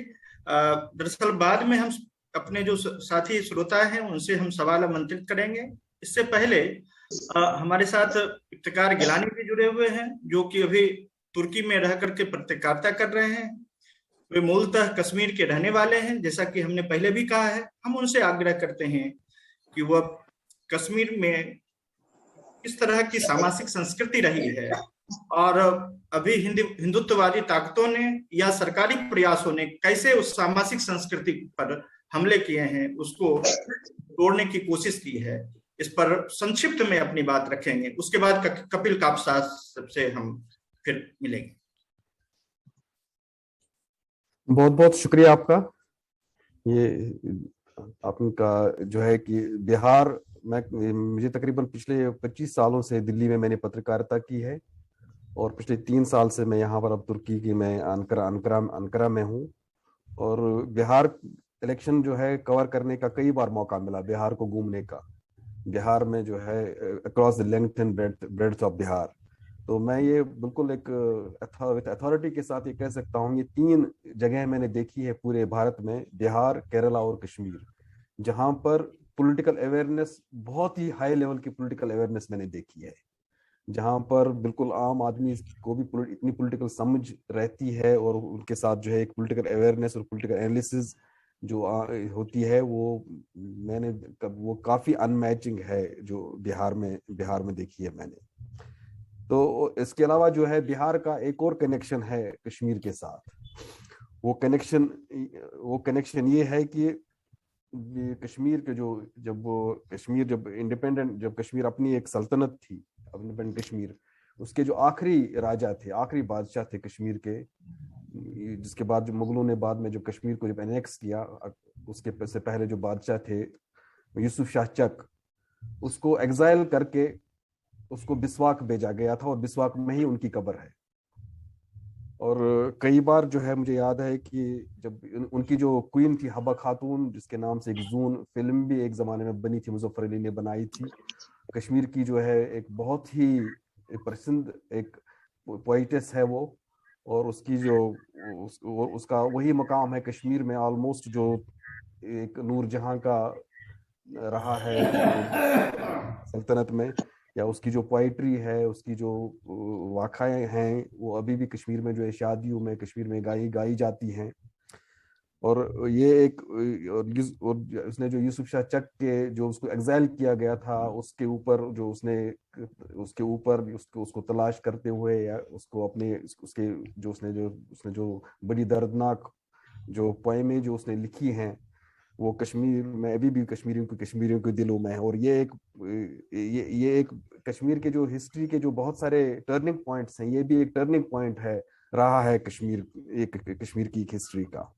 दरअसल बाद में हम अपने जो साथी श्रोता हैं उनसे हम सवाल आमंत्रित करेंगे। इससे पहले हमारे साथ इफ्तिकार गिलानी भी जुड़े हुए हैं, जो कि अभी तुर्की में रह करके पत्रकारिता कर रहे हैं। वे मूलतः कश्मीर के रहने वाले हैं, जैसा कि हमने पहले भी कहा है। हम उनसे आग्रह करते हैं कि वह कश्मीर में किस तरह की सामाजिक संस्कृति रही है और अभी हिंदुत्ववादी ताकतों ने या सरकारी प्रयासों ने कैसे उस सामाजिक संस्कृति पर हमले किए हैं, उसको तोड़ने की कोशिश की है, इस पर संक्षिप्त में अपनी बात रखेंगे। उसके बाद कपिल कापसा से हम फिर मिलेंगे। बहुत बहुत शुक्रिया आपका। ये आपका जो है कि बिहार मुझे तकरीबन पिछले 25 सालों से दिल्ली में मैंने पत्रकारिता की है और पिछले 3 साल से मैं यहाँ पर अब तुर्की की मैं अंकारा में हूँ। और बिहार इलेक्शन जो है कवर करने का कई बार मौका मिला, बिहार को घूमने का, बिहार में जो है across the length and breadth of Bihar. तो मैं ये बिल्कुल एक अथॉरिटी के साथ ये कह सकता हूँ, ये 3 जगह मैंने देखी है पूरे भारत में, बिहार, केरला और कश्मीर, जहाँ पर पॉलिटिकल अवेयरनेस, बहुत ही हाई लेवल की पॉलिटिकल अवेयरनेस मैंने देखी है, जहाँ पर बिल्कुल आम आदमी को भी इतनी पॉलिटिकल समझ रहती है और उनके साथ जो है एक पॉलिटिकल अवेयरनेस और पॉलिटिकल एनालिसिस जो होती है वो काफी अनमैचिंग है जो बिहार में देखी है मैंने। तो इसके अलावा जो है बिहार का एक और कनेक्शन है कश्मीर के साथ। वो कनेक्शन ये है कि कश्मीर के जब कश्मीर अपनी एक सल्तनत थी, इंडिपेंडेंट कश्मीर, उसके जो आखिरी बादशाह थे कश्मीर के, जिसके बाद जो मुगलों ने बाद में जब कश्मीर को जब एनेक्स किया, उसके से पहले जो बादशाह थे यूसुफ शाह चक, उसको एग्जाइल करके उसको बिस्वाक भेजा गया था और बिस्वाक में ही उनकी कब्र है। और कई बार जो है मुझे याद है कि जब उनकी जो क्वीन थी हबा खातून, जिसके नाम से एक जून फिल्म भी एक जमाने में बनी थी, मुजफ्फर अली ने बनाई थी, कश्मीर की जो है एक बहुत ही प्रसिद्ध एक पोइटेस है वो, और उसकी उसका वही मकाम है कश्मीर में ऑलमोस्ट जो एक नूरजहां का रहा है सल्तनत में, या उसकी जो पोइट्री है, उसकी जो वाक़ाएं हैं, वो अभी भी कश्मीर में जो है शादियों में कश्मीर में गाई जाती हैं। और ये और उसने जो यूसुफ शाह चक के जो उसको एग्जाइल किया गया था, उसके ऊपर उसको तलाश करते हुए, या उसको अपने उसके जो उसने जो बड़ी दर्दनाक जो पोएमें जो उसने लिखी हैं, वो कश्मीर में अभी भी कश्मीरियों के दिलों में है। और ये एक कश्मीर के जो हिस्ट्री के जो बहुत सारे टर्निंग पॉइंट्स हैं, ये भी एक टर्निंग पॉइंट है रहा है कश्मीर की हिस्ट्री का।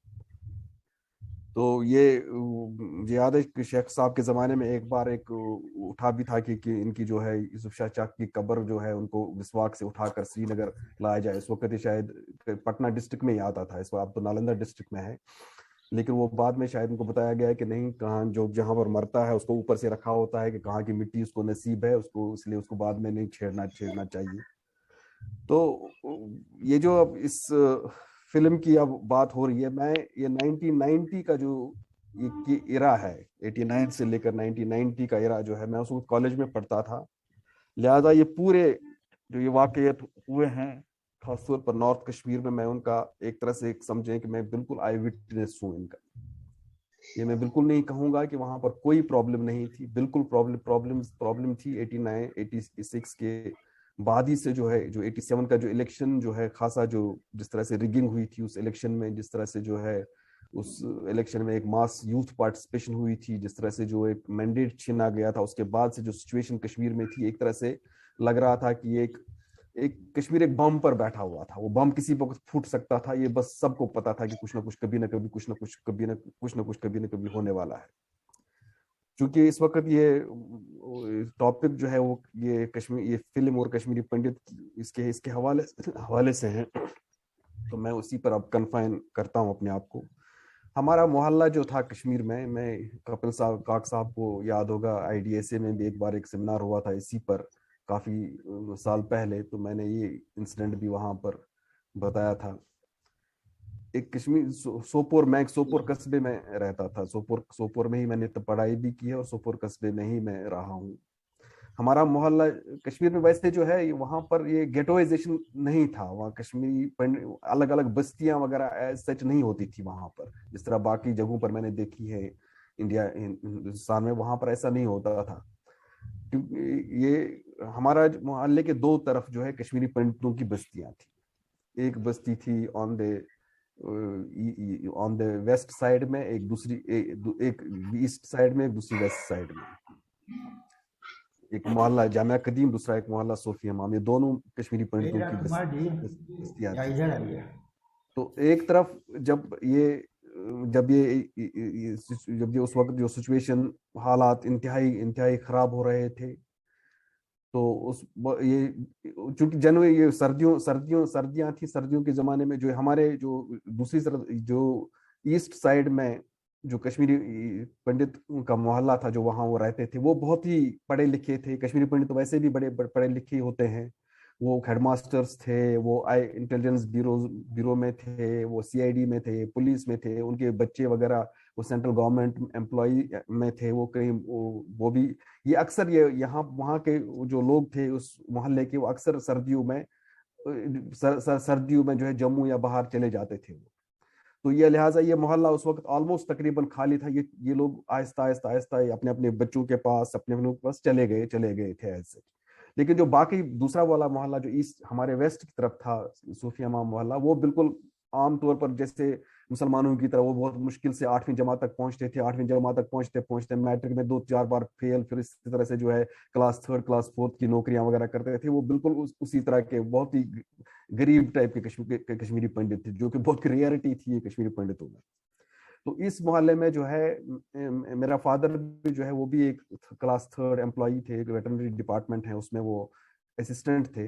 तो ये मुझे याद है कि शेख साहब के जमाने में एक बार एक उठा भी था कि इनकी जो है यूसुफ शाह चक की कब्र जो है उनको मिसवाक से उठाकर श्रीनगर लाया जाए। इस वक्त ये शायद पटना डिस्ट्रिक्ट में ही आता था, इस वक्त अब तो नालंदा डिस्ट्रिक्ट में है, लेकिन वो बाद में शायद उनको बताया गया है कि नहीं, कहाँ जो जहां पर मरता है उसको ऊपर से रखा होता है कि कहाँ की मिट्टी उसको नसीब है उसको, इसलिए उसको बाद में नहीं छेड़ना चाहिए। तो ये जो अब इस फिल्म की अब बात हो रही है, मैं ये 1990 का जो ये इरा है, 89 से लेकर 1990 का इरा जो है, मैं उस वक्त कॉलेज में पढ़ता था। लिहाजा ये पूरे जो ये वाकयात हुए हैं खासतौर पर नॉर्थ कश्मीर में, मैं उनका एक तरह से एक समझें कि मैं बिल्कुल आई विटनेस हूँ इनका। ये मैं बिल्कुल नहीं कहूंगा कि वहां पर कोई प्रॉब्लम नहीं थी, बिल्कुल प्रॉब्लम थी। 89 86 के बाद ही से जो है, जो 87 का जो इलेक्शन जो है खासा जो जिस तरह से रिगिंग हुई थी उस इलेक्शन में, जिस तरह से जो है उस इलेक्शन में एक मास यूथ पार्टिसिपेशन हुई थी, जिस तरह से जो एक मैंडेट छीना गया था, उसके बाद से जो सिचुएशन कश्मीर में थी, एक तरह से लग रहा था कि एक एक कश्मीर एक बम पर बैठा हुआ था। वो बम किसी वक्त फूट सकता था, ये बस सबको पता था कि कुछ ना कुछ कभी ना कभी कुछ ना कुछ कभी ना कुछ ना कुछ कभी ना कभी होने वाला है। क्योंकि इस वक्त ये टॉपिक जो है वो ये कश्मीर, ये फिल्म और कश्मीरी पंडित इसके इसके हवाले हवाले से हैं, तो मैं उसी पर अब कन्फाइन करता हूँ अपने आप को। हमारा मोहल्ला जो था कश्मीर में, मैं कपिल साहब काक साहब को याद होगा, IDSA में भी एक बार एक सेमिनार हुआ था इसी पर काफी साल पहले, तो मैंने ये इंसिडेंट भी वहां पर बताया था। एक कश्मीर सोपोर, मैं सोपोर कस्बे में रहता था, सोपोर में ही मैंने तो पढ़ाई भी की है और सोपोर कस्बे में ही मैं रहा हूँ। हमारा मोहल्ला कश्मीर में वैसे जो है वहां पर ये गेटोइजेशन नहीं था, वहाँ कश्मीरी अलग अलग बस्तियां वगैरह सच नहीं होती थी वहां पर, जिस तरह बाकी जगहों पर मैंने देखी है इंडिया हिंदुस्तान में, वहां पर ऐसा नहीं होता था। क्योंकि ये हमारा मोहल्ले के दो तरफ जो है कश्मीरी पंडितों की बस्तियां थी। एक बस्ती थी ऑन द वेस्ट साइड में, एक दूसरी एक ईस्ट साइड में, एक दूसरी वेस्ट साइड में। एक मोहल्ला जामिया कदीम, दूसरा एक मोहल्ला सोफिया माम, ये दोनों कश्मीरी पंडितों की बस्तियां थी। तो एक तरफ जब ये उस वक्त जो सिचुएशन, हालात इंतहाई इंतहाई खराब हो रहे थे, तो ये चूंकि जनवरी, ये सर्दियां थी, सर्दियों के जमाने में जो हमारे जो दूसरी तरफ जो ईस्ट साइड में जो कश्मीरी पंडित का मोहल्ला था, जो वहाँ वो रहते थे, वो बहुत ही पढ़े लिखे थे। कश्मीरी पंडित तो वैसे भी बड़े पढ़े लिखे होते हैं। वो हेडमास्टर्स थे, वो इंटेलिजेंस ब्यूरो में थे, वो CID में थे, पुलिस में थे, उनके बच्चे वगैरह वो सेंट्रल गवर्नमेंट एम्प्लॉय में थे। वो कहीं वो भी ये अक्सर ये यहाँ वहाँ के जो लोग थे उस मोहल्ले के, वो अक्सर सर्दियों में जो है जम्मू या बाहर चले जाते थे वो। तो ये लिहाजा ये मोहल्ला उस वक्त ऑलमोस्ट तकरीबन खाली था। ये लोग आहिस्ता आहिस्ता आहिस्ता अपने अपने बच्चों के पास, अपने अपने पास चले गए थे ऐसे। लेकिन जो बाकी दूसरा वाला मोहल्ला जो ईस्ट हमारे वेस्ट की तरफ था, सूफिया माम मोहल्ला, वो बिल्कुल आमतौर पर जैसे मुसलमानों की तरह वो बहुत मुश्किल से 8वीं जमात तक पहुंचते थे। 8वीं जमात तक पहुंचते पहुंचते मैट्रिक में 2-4 बार फेल, फिर इस तरह से जो है क्लास 3rd क्लास 4th की नौकरियां वगैरह करते थे। वो बिल्कुल उसी तरह के बहुत ही गरीब टाइप के कश्मीरी पंडित थे, जो कि बहुत रेयरिटी थी कश्मीरी पंडितों में। तो इस मोहल्ले में जो है मेरा फादर भी जो है वो भी एक क्लास 3rd एम्प्लॉई थे, एक वेटरनरी डिपार्टमेंट है उसमें वो असिस्टेंट थे।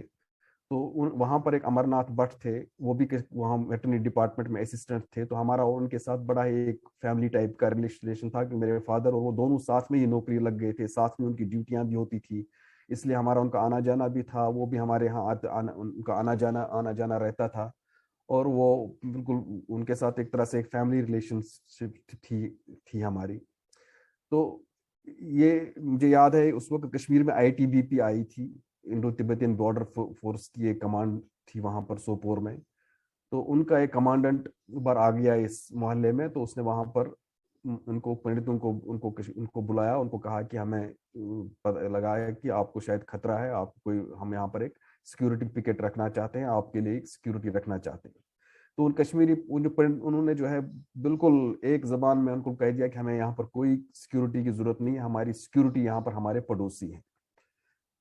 तो वहां पर एक अमरनाथ भट्ट थे, वो भी वहाँ वेटरनरी डिपार्टमेंट में असिस्टेंट थे। तो हमारा और उनके साथ बड़ा ही एक फैमिली टाइप का रिलेशन था कि मेरे फादर और वो दोनों साथ में ही नौकरी लग गए थे, साथ में उनकी ड्यूटियां भी होती थी, इसलिए हमारा उनका आना जाना भी था। वो भी हमारे यहाँ उनका आना जाना रहता था। और वो बिल्कुल उनके साथ एक तरह से एक फैमिली रिलेशनशिप थी हमारी। तो ये मुझे याद है उस वक्त कश्मीर में ITBP आई थी, इंडो तिब्बतियन बॉर्डर फोर्स की एक कमांड थी वहां पर सोपोर में। तो उनका एक कमांडेंट बार आ गया इस मोहल्ले में, तो उसने वहां पर उनको पंडितों को उनको बुलाया, उनको कहा कि हमें पता लगाया कि आपको शायद खतरा है, आपको कोई, हम यहाँ पर एक सिक्योरिटी पिकेट रखना चाहते हैं, आपके लिए एक सिक्योरिटी रखना चाहते हैं। तो उन कश्मीरी उन्होंने जो है बिल्कुल एक जबान में उनको कह दिया कि हमें यहाँ पर कोई सिक्योरिटी की जरूरत नहीं है, हमारी सिक्योरिटी यहाँ पर हमारे पड़ोसी है।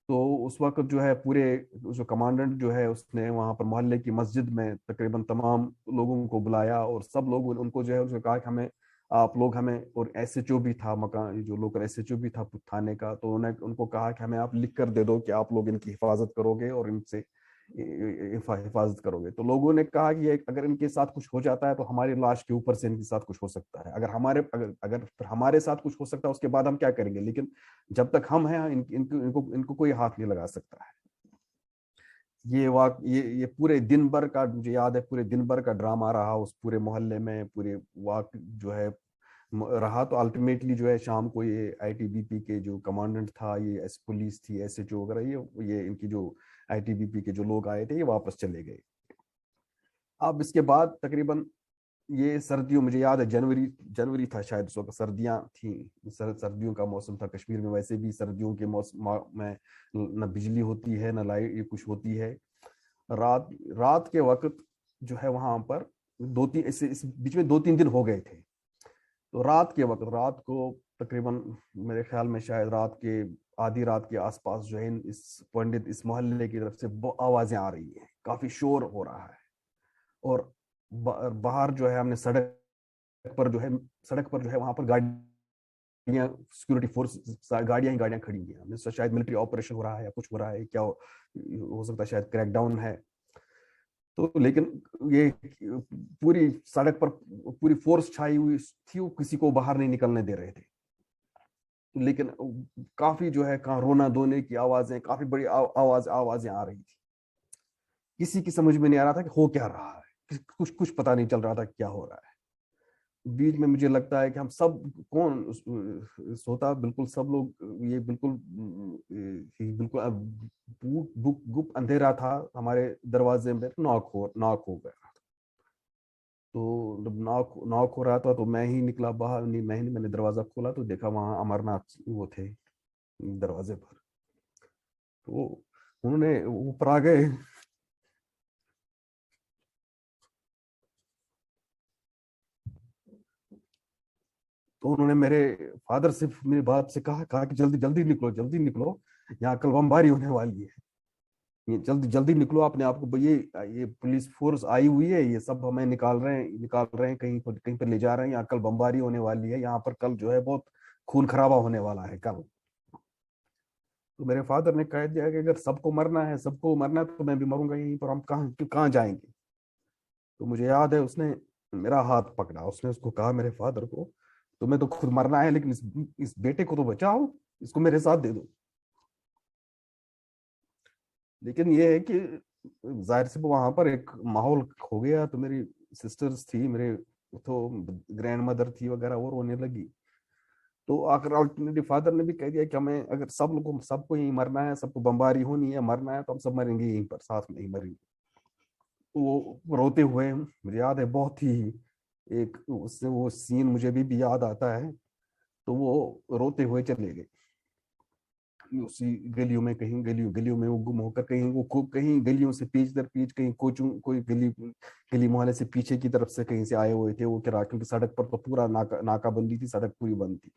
तो उस वक्त जो है पूरे जो कमांडेंट जो है उसने वहां पर मोहल्ले की मस्जिद में तकरीबन तमाम लोगों को बुलाया और सब लोग उनको जो है उसने कहा कि हमें आप लोग हमें, और एसएचओ भी था मकान जो लोकल एसएचओ भी था थाने का, तो उन्हें उनको कहा कि हमें आप लिख कर दे दो कि आप लोग इनकी हिफाजत करोगे और इनसे हिफाजत करोगे। तो लोगों ने कहा कि अगर इनके साथ कुछ हो जाता है तो हमारी लाश के ऊपर से इनके साथ कुछ हो सकता है, अगर फिर हमारे साथ कुछ हो सकता है उसके बाद हम क्या करेंगे, लेकिन जब तक हम हैं इनको कोई हाथ नहीं लगा सकता है। ये पूरे दिन भर का मुझे याद है, पूरे दिन भर का ड्रामा रहा उस पूरे मोहल्ले में, पूरे वाक जो है रहा। तो अल्टीमेटली जो है शाम को ये आईटीबीपी के जो कमांडेंट था, ये एस पुलिस थी, एसएचओ वगैरह, ये इनकी जो आईटीबीपी के जो लोग आए थे ये वापस चले गए। अब इसके बाद तकरीबन ये सर्दियों, मुझे याद है जनवरी जनवरी था शायद, उस वक्त सर्दियां थी, सर्दियों का मौसम था कश्मीर में। वैसे भी सर्दियों के मौसम में न बिजली होती है न लाइट ये कुछ होती है। रात रात के वक्त जो है वहां पर इस बीच में 2-3 दिन हो गए थे। तो रात के वक्त, रात को तकरीबन मेरे ख्याल में शायद रात के आधी रात के आसपास जो है इस मोहल्ले की तरफ से आवाजें आ रही हैं, काफी शोर हो रहा है। और बाहर जो है हमने सड़क पर जो है वहां पर गाड़ियां, सिक्योरिटी फोर्स गाड़ियां खड़ी हुई हैं। हमने सोचा शायद मिलिट्री ऑपरेशन हो रहा है या कुछ हो रहा है, क्या हो सकता है, शायद क्रैकडाउन है। तो लेकिन ये पूरी सड़क पर पूरी फोर्स छाई हुई थी, वो किसी को बाहर नहीं निकलने दे रहे थे। लेकिन काफी जो है कहाँ रोना धोने की आवाजें, काफी बड़ी आवाजें आ रही थी। किसी की समझ में नहीं आ रहा था कि हो क्या रहा है, कुछ पता नहीं चल रहा था क्या हो रहा है। बीच में मुझे लगता है कि हम सब कौन सोता, बिल्कुल सब लोग, ये बिल्कुल गुप अंधेरा था। हमारे दरवाजे में नॉक हो गया। तो जब नॉक हो रहा था तो मैं ही निकला बाहर, नहीं मैंने दरवाजा खोला तो देखा वहां अमरनाथ वो थे दरवाजे पर। तो उन्होंने ऊपर आ गए। तो उन्होंने मेरे फादर से, मेरे बाप से कहा कि जल्दी जल्दी निकलो, यहाँ कल बमबारी होने वाली है, ये जल्दी जल्दी निकलो अपने आप को, ये पुलिस फोर्स आई हुई है, ये सब हमें निकाल रहे हैं, कहीं पर ले जा रहे हैं, यहाँ कल बमबारी होने वाली है, यहाँ पर कल जो है बहुत खून खराबा होने वाला है कल। तो मेरे फादर ने कह दिया कि अगर सबको मरना है तो मैं भी मरूंगा यहीं पर, हम कहाँ जाएंगे। तो मुझे याद है उसने मेरा हाथ पकड़ा, उसने उसको कहा मेरे फादर को, तुम्हें तो खुद मरना है लेकिन इस बेटे को तो बचाओ, इसको मेरे साथ दे दो। लेकिन ये है कि जाहिर से वहां पर एक माहौल हो गया। तो मेरी सिस्टर्स थी, मेरे तो ग्रैंड मदर थी वगैरह, वो रोने लगी। तो आकर अल्टरनेटिव फादर ने भी कह दिया कि हमें अगर सबको यहीं मरना है, सबको बमबारी होनी है, मरना है, तो हम सब मरेंगे यहीं पर, साथ में ही मरेंगे। तो वो रोते हुए, मुझे याद है बहुत ही एक उससे वो सीन मुझे भी याद आता है। तो वो रोते हुए चले गए उसी गलियों में, कहीं गलियों में वो गुम होकर, कहीं गलियों से पीछ दर पीछ, कहीं कोई गली मोहल्ले से पीछे की तरफ से कहीं से आए हुए थे वो, क्योंकि सड़क पर तो पूरा नाकाबंदी थी, सड़क पूरी बंद थी।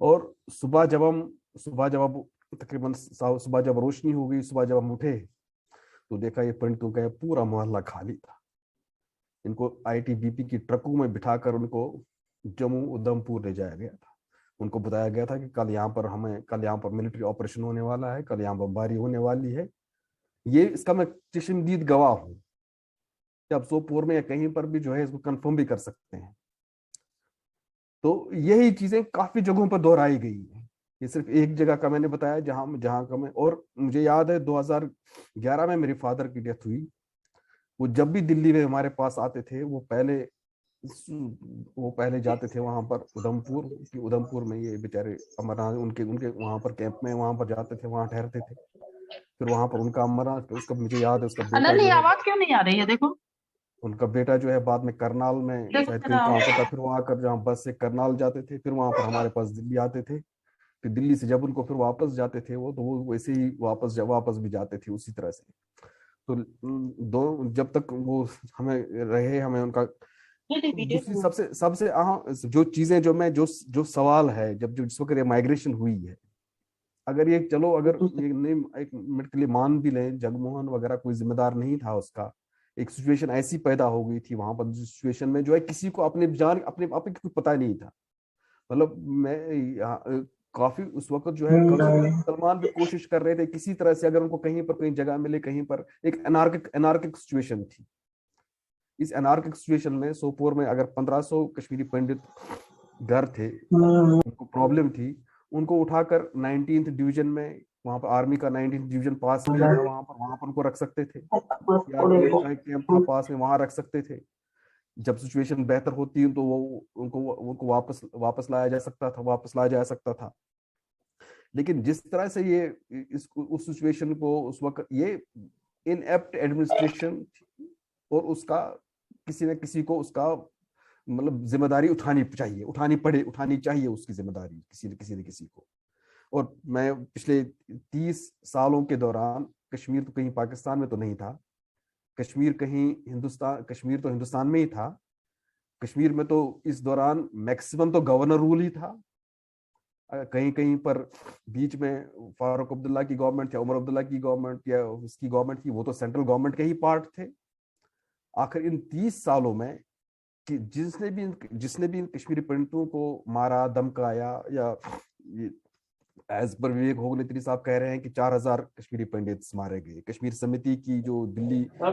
और सुबह जब अब तकरीबन सुबह जब रोशनी हो गई, सुबह जब हम उठे तो देखा ये पंडितों का पूरा मोहल्ला खाली था। इनको आईटीबीपी की ट्रकों में बिठाकर उनको जम्मू उधमपुर ले जाया गया था। उनको बताया गया था कि कल यहाँ पर मिलिट्री ऑपरेशन होने वाला है, कल यहाँ बमबारी होने वाली है। ये इसका मैं चश्मदीद गवाह हूँ, जब सोपोर में या कहीं पर भी जो है इसको कंफर्म भी कर सकते हैं। तो यही चीजें काफी जगहों पर दोहराई गई है। ये सिर्फ एक जगह का मैंने बताया जहां का मैं, और मुझे याद है 2011 में मेरे फादर की डेथ हुई। वो जब भी दिल्ली में हमारे पास आते थे वो पहले जाते थे वहां पर उधमपुर में, ये बेचारे अमरनाथ उनके उनके वहां पर कैंप में, वहां पर जाते थे, वहां ठहरते थे। फिर वहां पर उनका अमरनाथ, उसका मुझे याद है उसका बेटा अनन्या, जो है, आवाज क्यों नहीं आ रही है? देखो उनका बेटा जो है बाद में करनाल में देखो शायद कहीं जरा। ट्रांसफर था। फिर वहां आकर जहाँ बस से करनाल जाते थे, फिर वहां पर हमारे पास दिल्ली आते थे। फिर दिल्ली से जब उनको फिर वापस जाते थे वो, तो वो वैसे ही वापस भी जाते थे उसी तरह से। तो दो जब तक वो हमें उनका दूसरी सबसे सबसे अहम जो चीजें जो मैं जो जो सवाल है, जब जो जिस वक्त माइग्रेशन हुई है, अगर ये चलो, अगर ये नहीं एक मिनट के लिए मान भी लें जगमोहन वगैरह कोई जिम्मेदार नहीं था उसका, एक सिचुएशन ऐसी पैदा हो गई थी वहां पर, सिचुएशन में जो है किसी को अपने जान अपने अपने कुछ पता नहीं था। मतलब मैं काफी उस वक्त जो है सलमान भी कोशिश कर रहे थे किसी तरह से, अगर उनको कहीं पर कहीं जगह मिले कहीं पर, एक अनार्किक सिचुएशन थी। इस अनार्किक सिचुएशन में सोपोर में अगर 1500 कश्मीरी पंडित घर थे, उनको प्रॉब्लम थी, उनको उठाकर 19th डिवीजन में, वहां पर आर्मी का 19th डिवीजन पास में है, वहां पर उनको रख सकते थे, या कैंप था पास में, वहां रख सकते थे। जब सिचुएशन बेहतर होती है तो वो उनको वापस लाया जा सकता था, लेकिन जिस तरह से ये उस सिचुएशन को उस वक्त ये इनएप्ट एडमिनिस्ट्रेशन, और उसका किसी न किसी को उसका मतलब जिम्मेदारी उठानी चाहिए उसकी जिम्मेदारी किसी न किसी को। और मैं पिछले 30 सालों के दौरान, कश्मीर तो कहीं पाकिस्तान में तो नहीं था, कश्मीर तो हिंदुस्तान में ही था। कश्मीर में तो इस दौरान मैक्सिमम तो गवर्नर रूल ही था। कहीं कहीं पर बीच में फारूक अब्दुल्ला की गवर्नमेंट या उमर अब्दुल्ला की गवर्नमेंट या उसकी गवर्नमेंट थी, वो तो सेंट्रल गवर्नमेंट के ही पार्ट थे। आखिर इन 30 सालों में कि जिसने भी इन कश्मीरी पंडितों को मारा, धमकाया, या एज पर विवेक होगनेत्री साहब कह रहे हैं कि 4000 कश्मीरी पंडित मारे गए। कश्मीर समिति की जो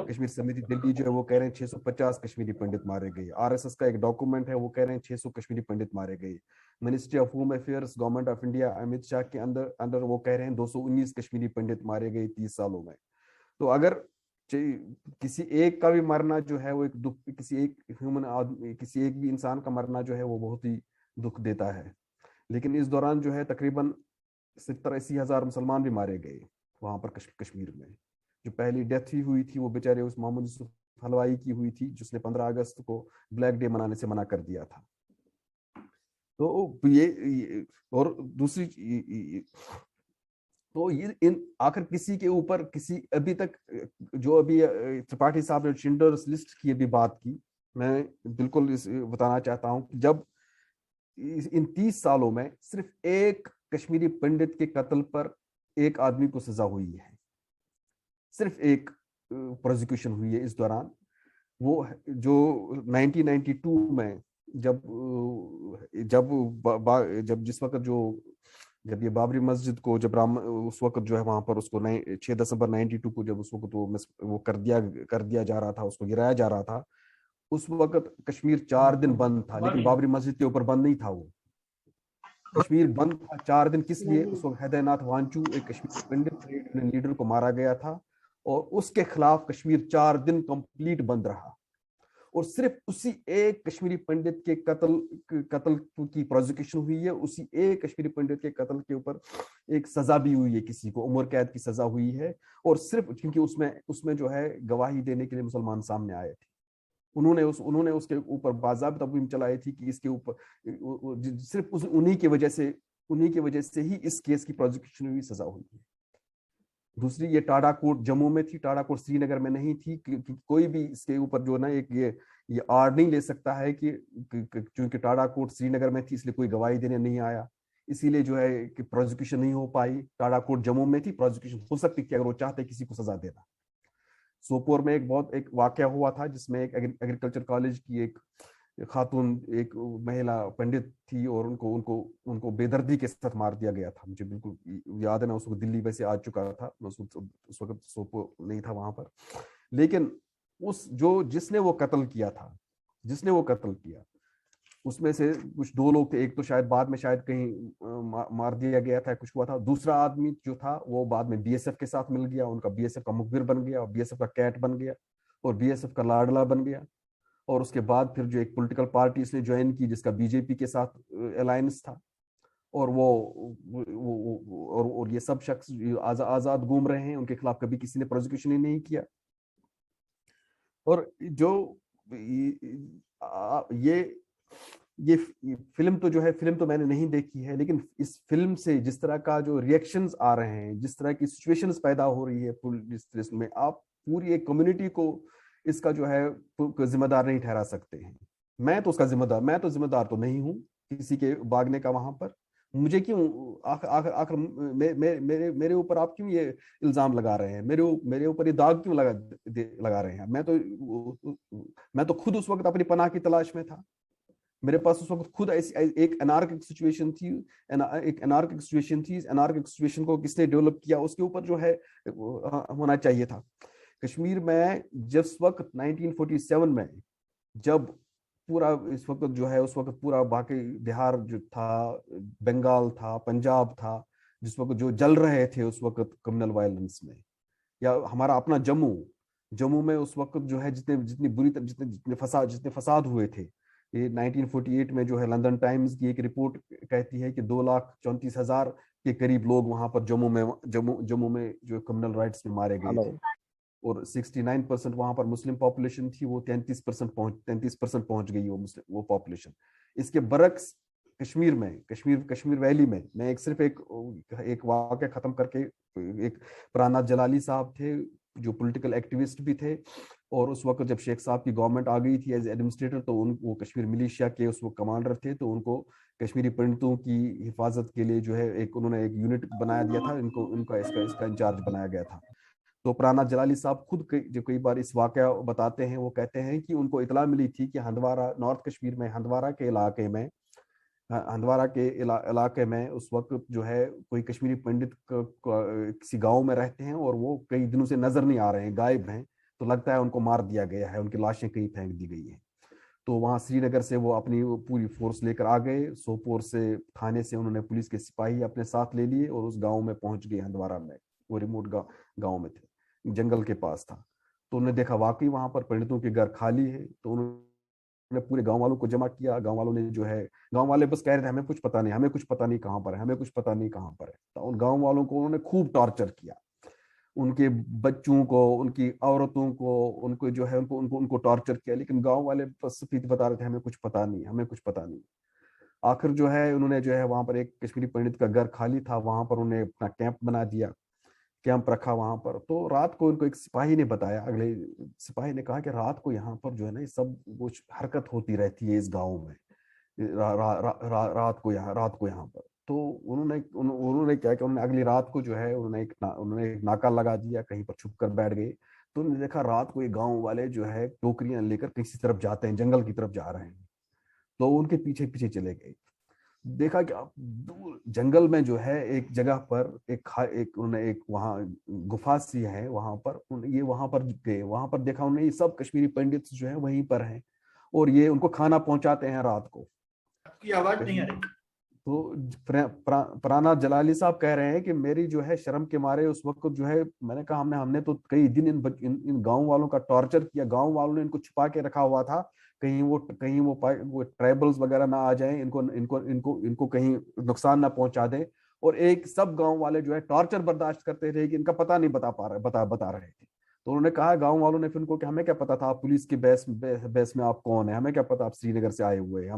कश्मीर समिति दिल्ली जो है वो कह रहे हैं 650 कश्मीरी पंडित मारे गए। आरएसएस का एक डॉक्यूमेंट है, वो कह रहे हैं 600 कश्मीरी पंडित मारे गए। Ministry of home affairs, government of India, Amit Shah के अंदर वो कह रहे हैं 219 कश्मीरी पंडित मारे गए 30 सालों में। तो अगर किसी एक का भी मरना जो है वो एक दुख, किसी एक ह्यूमन आदमी, किसी एक भी इंसान का मरना जो है वो बहुत ही दुख देता है। लेकिन इस दौरान जो है तकरीबन 70-80 हजार मुसलमान भी मारे गए वहां पर कश्मीर में। जो पहली डेथ हुई थी वो बेचारे उस मोहम्मद यूसुफ हलवाई की हुई थी, जिसने 15 अगस्त को ब्लैक डे मनाने से मना कर दिया था। तो ये और दूसरी तो ये इन आखिर किसी के ऊपर किसी अभी तक जो अभी त्रिपाठी साहब ने शिंडलर्स लिस्ट की अभी बात की, मैं बिल्कुल बताना चाहता हूं कि जब इन 30 सालों में सिर्फ एक कश्मीरी पंडित के कत्ल पर एक आदमी को सजा हुई है, सिर्फ एक प्रोसिक्यूशन हुई है इस दौरान। वो जो 1992 में जब जिस वक्त जब ये बाबरी मस्जिद को जब उस वक्त जो है वहां पर उसको 6 दिसंबर 92 को जब उस वक्त वो कर दिया जा रहा था, उसको गिराया जा रहा था, उस वक्त कश्मीर 4 दिन बंद था। लेकिन बाबरी मस्जिद के ऊपर बंद नहीं था, वो कश्मीर बंद था 4 दिन। किस लिए? उस वक्त हैदरनाथ वांचू एक कश्मीरी पंडित ट्रेड यूनियन लीडर को मारा गया था, और उसके खिलाफ कश्मीर 4 दिन कंप्लीट बंद रहा। और सिर्फ उसी एक कश्मीरी पंडित के कत्ल की प्रोसिक्यूशन हुई है, उसी एक कश्मीरी पंडित के कत्ल के ऊपर एक सजा भी हुई है, किसी को उम्र कैद की सजा हुई है। और सिर्फ क्योंकि उसमें जो है गवाही देने के लिए मुसलमान सामने आए थे, उन्होंने उसके ऊपर बाज़ाब्ता मुहिम चलाई थी कि इसके ऊपर सिर्फ उन्हीं की वजह से ही इस केस की प्रोसिक्यूशन हुई, सजा हुई है। दूसरी, ये टाडा कोर्ट जम्मू में थी, टाडा कोर्ट श्रीनगर में नहीं थी। कि कोई भी इसके ऊपर जो ना एक ये आड़ नहीं ले सकता है कि क्योंकि टाडा कोर्ट श्रीनगर में थी इसलिए कोई गवाही देने नहीं आया, इसीलिए जो है कि प्रोसिक्यूशन नहीं हो पाई। टाडा कोर्ट जम्मू में थी, प्रोसिक्यूशन हो सकती थी अगर वो चाहते किसी को सजा देना। सोपोर में एक वाकया हुआ था जिसमें एक एग्रीकल्चर कॉलेज की एक खातून, एक महिला पंडित थी, और उनको बेदर्दी के साथ मार दिया गया था। मुझे बिल्कुल याद है, मैं उस वक्त दिल्ली वैसे आ चुका था, उस वक्त सोपोर नहीं था वहां पर। लेकिन जिसने वो कत्ल किया उसमें से कुछ 2 लोग थे। एक तो शायद बाद में शायद कहीं मार दिया गया था, कुछ हुआ था। दूसरा आदमी जो था वो बाद में बीएसएफ के साथ मिल गया, उनका बीएसएफ का मुखबिर बन गया, और बीएसएफ का कैट बन गया, और बीएसएफ का लाडला बन गया। और उसके बाद फिर जो एक पॉलिटिकल पार्टी इसने ज्वाइन की जिसका बीजेपी के साथ अलायंस था, और और ये सब शख्स आजाद घूम रहे हैं, उनके खिलाफ कभी किसी ने प्रोसिक्यूशन ही नहीं किया। और जो ये फिल्म तो मैंने नहीं देखी है, लेकिन इस फिल्म से जिस तरह का जो रिएक्शंस आ रहे हैं, जिस तरह की सिचुएशंस पैदा हो रही है पुलिस में, आप पूरी एक कम्युनिटी को इसका जो है जिम्मेदार नहीं ठहरा सकते हैं। मैं तो जिम्मेदार तो नहीं हूँ किसी के भागने का वहां पर। मुझे क्यों आखिर आखिर आखिर मेरे ऊपर आप क्यों ये इल्जाम लगा रहे हैं, मेरे ऊपर ये दाग क्यों लगा रहे हैं? मैं तो खुद उस वक्त अपनी पनाह की तलाश में था। मेरे पास उस वक्त खुद ऐसी एक अनार्किक सिचुएशन थी, एक अनार्किक सिचुएशन थी। इस अनार्किक सिचुएशन को किसने डेवलप किया, उसके ऊपर जो है होना चाहिए था। कश्मीर में जिस वक्त 1947 में, जब पूरा इस वक्त जो है, उस वक्त पूरा बाकी बिहार जो था, बंगाल था, पंजाब था, जिस वक्त जो जल रहे थे उस वक्त कम्युनल वायलेंस में, या हमारा अपना जम्मू, जम्मू में उस वक्त जो है जितने फसाद हुए थे। ये 1948 में जो है लंदन टाइम्स की एक रिपोर्ट कहती है कि 2,34,000 के करीब लोग वहां पर जम्मू में जो कम्युनल राइट्स में मारे गए थे, और 69% वहां पर मुस्लिम पॉपुलेशन थी, वो 33% पहुंच गई वो पॉपुलेशन। इसके बरक्स कश्मीर वैली में, मैं सिर्फ एक वाक़या खत्म करके, एक प्राना जलाली साहब थे जो पॉलिटिकल एक्टिविस्ट भी थे, और उस वक्त जब शेख साहब की गवर्नमेंट आ गई थी एज एडमिनिस्ट्रेटर, तो वो कश्मीर मिलिशिया के उस वक्त कमांडर थे, तो उनको कश्मीरी पंडितों की हिफाजत के लिए जो है उन्होंने एक यूनिट बनाया दिया था, इनका इसका इंचार्ज बनाया गया था। तो प्राना जलाली साहब खुद जो कई बार इस वाकया बताते हैं, वो कहते हैं कि उनको इतला मिली थी कि हंदवारा, नॉर्थ कश्मीर में हंदवारा के इलाके में उस वक्त जो है कोई कश्मीरी पंडित किसी गांव में रहते हैं, और वो कई दिनों से नजर नहीं आ रहे हैं, गायब हैं, तो लगता है उनको मार दिया गया है, उनकी लाशें कहीं फेंक दी गई हैं। तो वहां श्रीनगर से वो अपनी पूरी फोर्स लेकर आ गए, सोपोर से थाने से उन्होंने पुलिस के सिपाही अपने साथ ले लिए और उस गांव में पहुंच गए, हंदवारा में। वो रिमोट गांव में थे, जंगल के पास था। तो उन्होंने देखा वाकई वहां पर पंडितों के घर खाली है, तो उन्होंने पूरे गांव वालों को जमा किया। गांव वालों ने जो है, गांव वाले बस कह रहे थे हमें कुछ पता नहीं, हमें कुछ पता नहीं कहाँ पर है, हमें कुछ पता नहीं कहाँ पर है। तो उन गांव वालों को उन्होंने खूब टॉर्चर किया, उनके बच्चों को, उनकी औरतों को, उनको जो है उनको टॉर्चर किया, लेकिन गांव वाले बस बता रहे थे हमें कुछ पता नहीं, हमें कुछ पता नहीं। आखिर जो है उन्होंने जो है वहां पर एक कश्मीरी पंडित का घर खाली था, वहां पर उन्होंने अपना कैंप बना दिया, कैंप रखा वहां पर। तो रात को उनको एक सिपाही ने बताया, अगले सिपाही ने कहा कि रात को यहाँ पर जो है ना ये सब कुछ हरकत होती रहती है इस गाँव में, रात को यहाँ पर। तो उन्होंने क्या किया, उन्होंने अगली रात को जो है उन्होंने एक नाका लगा दिया, कहीं पर छुप कर बैठ गए। तो उन्होंने देखा रात को ये गांव वाले जो है टोकरियां लेकर किसी तरफ जाते हैं, जंगल की तरफ जा रहे हैं। तो उनके पीछे पीछे चले गए। देखा कि आप दूर जंगल में जो है एक जगह पर एक उन्होंने एक वहां गुफा सी है, वहां पर ये वहां पर गए, वहां पर देखा उन्होंने ये सब कश्मीरी पंडित जो है वहीं पर हैं, और ये उनको खाना पहुंचाते हैं रात को। आपकी आवाज नहीं आ रही। तो प्राना जलाली साहब कह रहे हैं कि मेरी जो है शर्म के मारे उस वक्त जो है मैंने कहा हमने तो कई दिन इन गांव वालों का टॉर्चर किया, गांव वालों ने इनको छुपा के रखा हुआ था, कहीं वो ट्राइबल्स वगैरह ना आ जाएं, इनको कहीं नुकसान ना पहुंचा दें। और एक सब गांव वाले जो है टॉर्चर बर्दाश्त करते थे कि इनका पता नहीं बता रहे थे। तो उन्होंने कहा गांव वालों ने फिर उनको कि हमें क्या पता था आप पुलिस के बेस में आप कौन है, हमें क्या पता आप श्रीनगर से आए हुए हैं,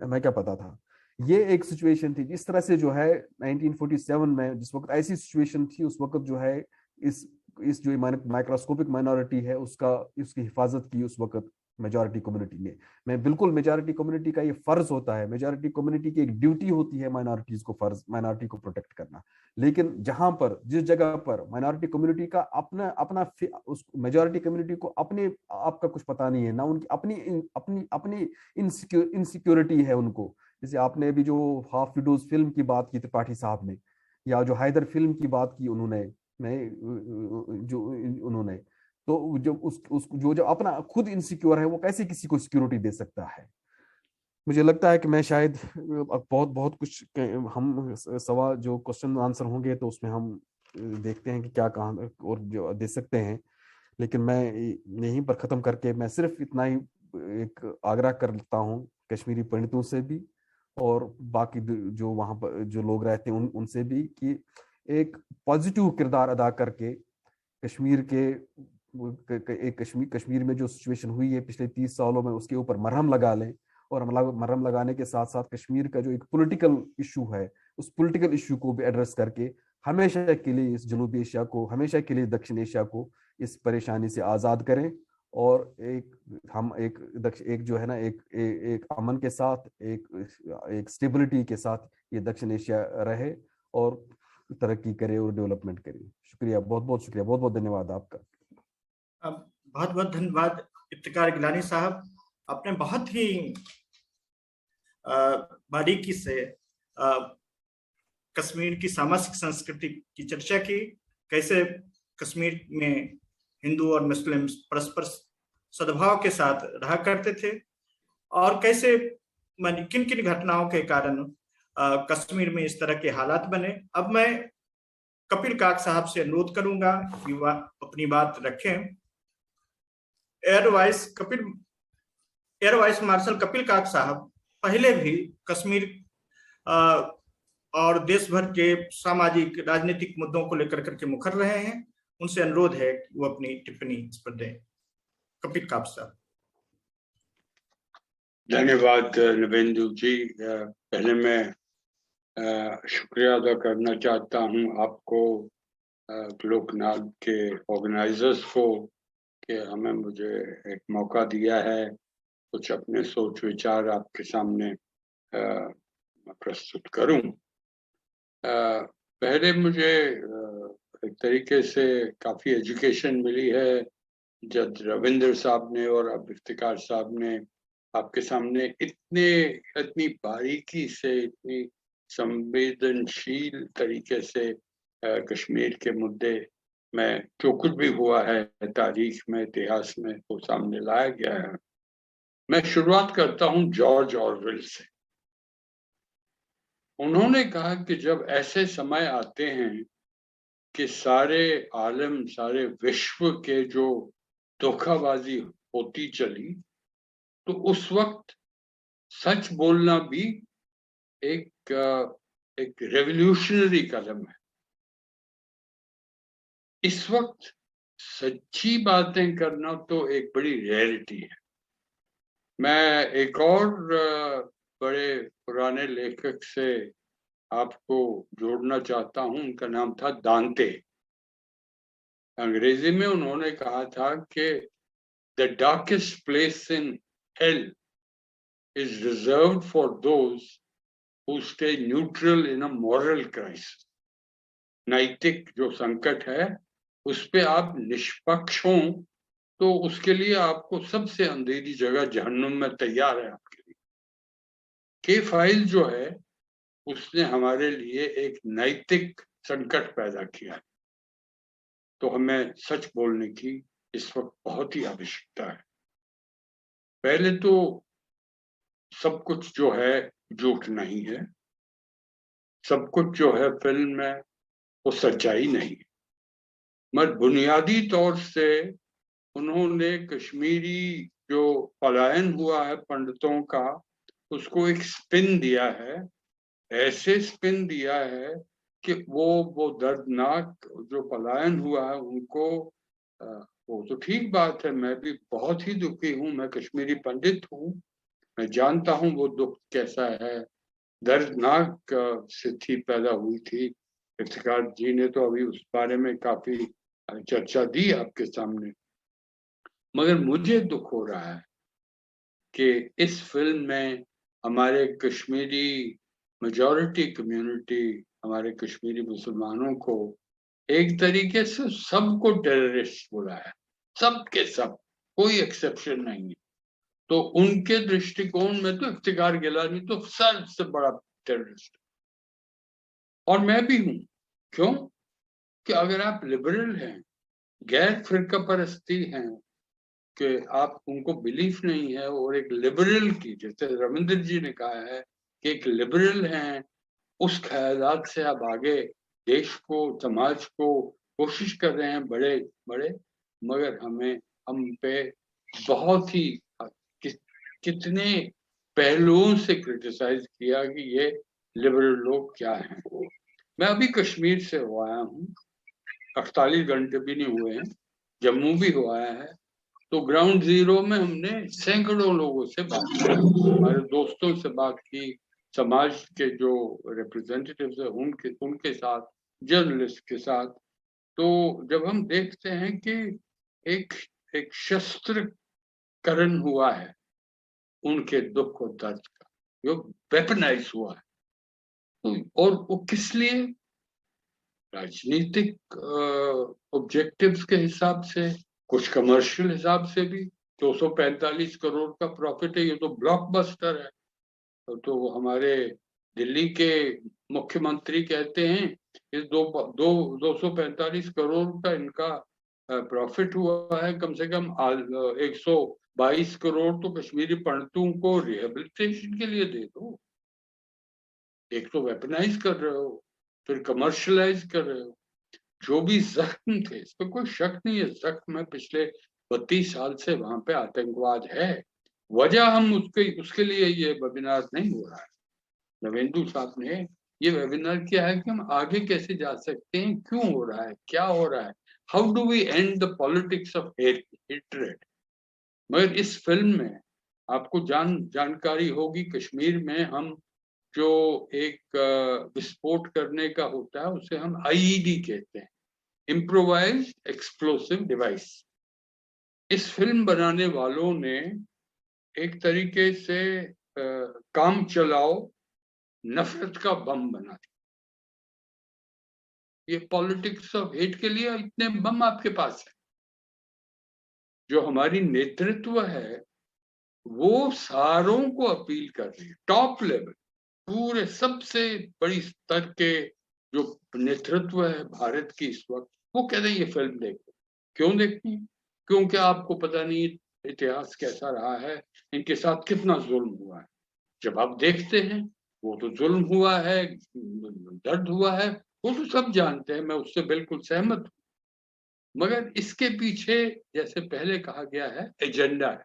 हमें क्या पता था। ये एक सिचुएशन थी। जिस तरह से जो है 1947 में जिस वक्त ऐसी सिचुएशन थी, उस वक्त जो है इस जो माइक्रोस्कोपिक माइनॉरिटी है उसकी हिफाजत की उस वक्त मेजॉरिटी कम्युनिटी ने। मैं बिल्कुल, मेजॉरिटी कम्युनिटी का ये फर्ज होता है, मेजॉरिटी कम्युनिटी की एक ड्यूटी होती है माइनॉरिटी को प्रोटेक्ट करना। लेकिन जहां पर, जिस जगह पर माइनॉरिटी कम्युनिटी का अपना उस मेजॉरिटी कम्युनिटी को अपने आप का कुछ पता नहीं है ना, उनकी अपनी इनसिक्योरिटी है उनको। जैसे आपने अभी जो हाफ विडोज फिल्म की बात की त्रिपाठी साहब ने, या जो हैदर फिल्म की बात की उन्होंने, तो जो अपना खुद इनसिक्योर है, वो कैसे किसी को सिक्योरिटी दे सकता है। मुझे लगता है कि मैं शायद बहुत बहुत कुछ हम सवाल जो क्वेश्चन आंसर होंगे तो उसमें हम देखते हैं कि क्या कहाँ और जो दे सकते हैं। लेकिन मैं यहीं पर ख़त्म करके मैं सिर्फ इतना ही एक आग्रह करता हूँ कश्मीरी पंडितों से भी और बाकी जो वहाँ पर जो लोग रहते हैं उनसे भी, कि एक पॉजिटिव किरदार अदा करके कश्मीर कश्मीर में जो सिचुएशन हुई है पिछले 30 सालों में, उसके ऊपर मरहम लगा लें। और मरहम लगाने के साथ साथ कश्मीर का जो एक पॉलिटिकल इशू है, उस पॉलिटिकल इशू को भी एड्रेस करके हमेशा के लिए इस जनूबी एशिया को, हमेशा के लिए दक्षिण एशिया को इस परेशानी से आज़ाद करें और एक जो है ना एक अमन के साथ एक स्टेबिलिटी के साथ ये दक्षिण एशिया रहे और तरक्की करे और डेवलपमेंट करे। शुक्रिया, बहुत बहुत शुक्रिया, बहुत बहुत धन्यवाद आपका। बहुत बहुत धन्यवाद इफ्तिकार गिलानी साहब, आपने बहुत ही बारीकी से कश्मीर की सामाजिक संस्कृति की चर्चा की, कैसे कश्मीर में हिंदू और मुस्लिम परस्पर सद्भाव के साथ रहा करते थे और कैसे किन किन घटनाओं के कारण कश्मीर में इस तरह के हालात बने। अब मैं कपिल काक साहब से अनुरोध करूंगा कि वह अपनी बात रखें। एयर वाइस मार्शल कपिल काक साहब पहले भी कश्मीर और देश भर के सामाजिक राजनीतिक मुद्दों को लेकर करके मुखर रहे हैं, उनसे अनुरोध है कि वो अपनी टिप्पणी इस पर दें। कपिल काक साहब। धन्यवाद नवेंदु जी। पहले मैं शुक्रिया अदा करना चाहता हूं आपको, लोकनाथ के ऑर्गेनाइजर्स को, कि हमें मुझे एक मौका दिया है कुछ अपने सोच विचार आपके सामने प्रस्तुत करूं। पहले मुझे एक तरीके से काफ़ी एजुकेशन मिली है जब रविंद्र साहब ने और अब इफ्तिकार साहब ने आपके सामने इतनी बारीकी से, इतनी संवेदनशील तरीके से कश्मीर के मुद्दे में जो कुछ भी हुआ है तारीख में, इतिहास में, वो सामने लाया गया है। मैं शुरुआत करता हूं जॉर्ज ऑरवेल से। उन्होंने कहा कि जब ऐसे समय आते हैं कि सारे आलम, सारे विश्व के जो धोखाबाजी होती चली, तो उस वक्त सच बोलना भी एक रेवोल्यूशनरी कदम है। इस वक्त सच्ची बातें करना तो एक बड़ी रेयरिटी है। मैं एक और बड़े पुराने लेखक से आपको जोड़ना चाहता हूं, उनका नाम था दांते। अंग्रेजी में उन्होंने कहा था कि the darkest place in hell is reserved for those who stay neutral in a moral crisis. नैतिक जो संकट है उस पे आप निष्पक्ष हों तो उसके लिए आपको सबसे अंधेरी जगह जहन्नुम में तैयार है आपके लिए। के फाइल जो है उसने हमारे लिए एक नैतिक संकट पैदा किया है, तो हमें सच बोलने की इस वक्त बहुत ही आवश्यकता है। पहले तो सब कुछ जो है झूठ नहीं है, सब कुछ जो है फिल्म में वो सच्चाई नहीं है, मगर बुनियादी तौर से उन्होंने कश्मीरी जो पलायन हुआ है पंडितों का, उसको एक स्पिन दिया है, ऐसे स्पिन दिया है कि वो दर्दनाक जो पलायन हुआ है उनको, वो तो ठीक बात है, मैं भी बहुत ही दुखी हूँ, मैं कश्मीरी पंडित हूँ, मैं जानता हूँ वो दुख कैसा है, दर्दनाक स्थिति पैदा हुई थी। इफ्तिकार जी ने तो अभी उस बारे में काफी चर्चा दी आपके सामने, मगर मुझे दुख हो रहा है कि इस फिल्म में हमारे कश्मीरी मेजॉरिटी कम्युनिटी, हमारे कश्मीरी मुसलमानों को एक तरीके से सबको टेररिस्ट बोला है, सब के सब, कोई एक्सेप्शन नहीं है। तो उनके दृष्टिकोण में तो इफ्तिकार गिलानी तो सबसे बड़ा टेररिस्ट, और मैं भी हूं। क्यों? कि अगर आप लिबरल हैं, गैर फिरका परस्ती हैं, कि आप उनको बिलीफ नहीं है, और एक लिबरल की, जैसे रविंद्र जी ने कहा है कि एक लिबरल हैं, उस ख्यालात से आप आगे देश को, समाज को कोशिश कर रहे हैं बड़े बड़े, मगर हम पे बहुत ही कितने पहलुओं से क्रिटिसाइज किया कि ये लिबरल लोग क्या हैं। मैं अभी कश्मीर से हुआ आया हूँ, 48 घंटे भी नहीं हुए हैं, जम्मू भी हुआ है। तो ग्राउंड जीरो में हमने सैकड़ों लोगों से बात की, हमारे दोस्तों से बात की, समाज के जो रिप्रेजेंटेटिव्स है उनके साथ, जर्नलिस्ट के साथ। तो जब हम देखते हैं कि एक एक शस्त्रकरण हुआ है उनके दुख और दर्द का, जो वेपनाइज हुआ है। तो और वो किस लिए? राजनीतिक ऑब्जेक्टिव्स के हिसाब से, कुछ कमर्शियल हिसाब से भी। 245 करोड़ का प्रॉफिट है, ये तो ब्लॉकबस्टर है। तो हमारे दिल्ली के मुख्यमंत्री कहते हैं इस 245 करोड़ का इनका प्रॉफिट हुआ है, कम से कम 122 करोड़ तो कश्मीरी पंडितों को रिहेबिलिटेशन के लिए दे दो। एक तो वेपनाइज कर रहे हो, फिर कमर्शलाइज कर रहे हो। जो भी जख्म थे, इस पर कोई शक नहीं है, जख्म है, पिछले 32 साल से वहां पे आतंकवाद है। वजह हम उसके लिए ये वेबिनार नहीं हो रहा है। नवेंदु साहब ने ये वेबिनार किया है कि हम आगे कैसे जा सकते हैं, क्यों हो रहा है, क्या हो रहा है, how do we end the politics of hatred. मगर इस फिल्म में आपको जानकारी होगी, कश्मीर में हम जो एक विस्फोट करने का होता है उसे हम आईईडी कहते हैं, इम्प्रोवाइज्ड एक्सप्लोसिव डिवाइस। इस फिल्म बनाने वालों ने एक तरीके से काम चलाओ नफरत का बम बना दिया। ये पॉलिटिक्स ऑफ हेट के लिए इतने बम आपके पास है। जो हमारी नेतृत्व है वो सारों को अपील कर रही है, टॉप लेवल, पूरे सबसे बड़ी स्तर के जो नेतृत्व है भारत की इस वक्त, वो कह रहे हैं ये फिल्म देखो। क्यों देखनी? क्योंकि आपको पता नहीं इतिहास कैसा रहा है, इनके साथ कितना जुल्म हुआ है। जब आप देखते हैं वो तो जुल्म हुआ है, दर्द हुआ है, वो तो सब जानते हैं, मैं उससे बिल्कुल सहमत हूँ। मगर इसके पीछे जैसे पहले कहा गया है एजेंडा है,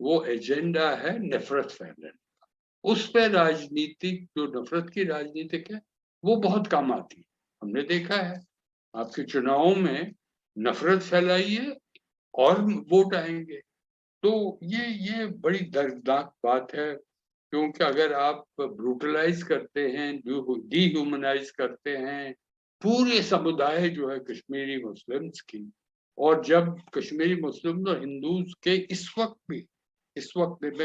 वो एजेंडा है नफरत फैलाने। उस पर राजनीतिक, जो नफरत की राजनीतिक है, वो बहुत काम आती है। हमने देखा है आपके चुनावों में नफरत फैलाइए और वोट आएंगे। तो ये बड़ी दर्दनाक बात है, क्योंकि अगर आप ब्रूटलाइज करते हैं, डीह्यूमनाइज करते हैं पूरे समुदाय जो है कश्मीरी मुस्लिम्स की, और जब कश्मीरी मुस्लिम और हिंदूज के इस वक्त मैं इस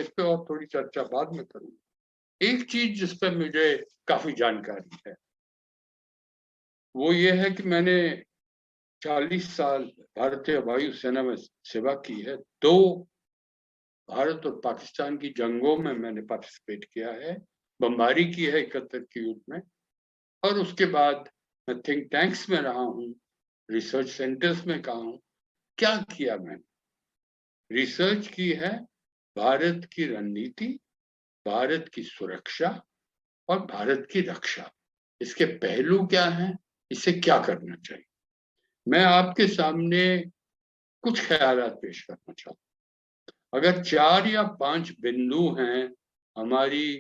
पे और थोड़ी चर्चा बाद में करूंगा। एक चीज जिस पर मुझे काफी जानकारी है वो ये है कि मैंने 40 साल भारतीय वायु सेना में सेवा की है। 2 भारत और पाकिस्तान की जंगों में मैंने पार्टिसिपेट किया है, बमबारी की है 71 के युद्ध में, और उसके बाद मैं थिंक टैंक्स में रहा हूँ, रिसर्च सेंटर्स में कहा हूँ। क्या किया मैंने? रिसर्च की है भारत की रणनीति, भारत की सुरक्षा और भारत की रक्षा, इसके पहलू क्या हैं, इसे क्या करना चाहिए। मैं आपके सामने कुछ ख्यालात पेश करना चाहता हूँ। अगर 4 या 5 बिंदु हैं हमारी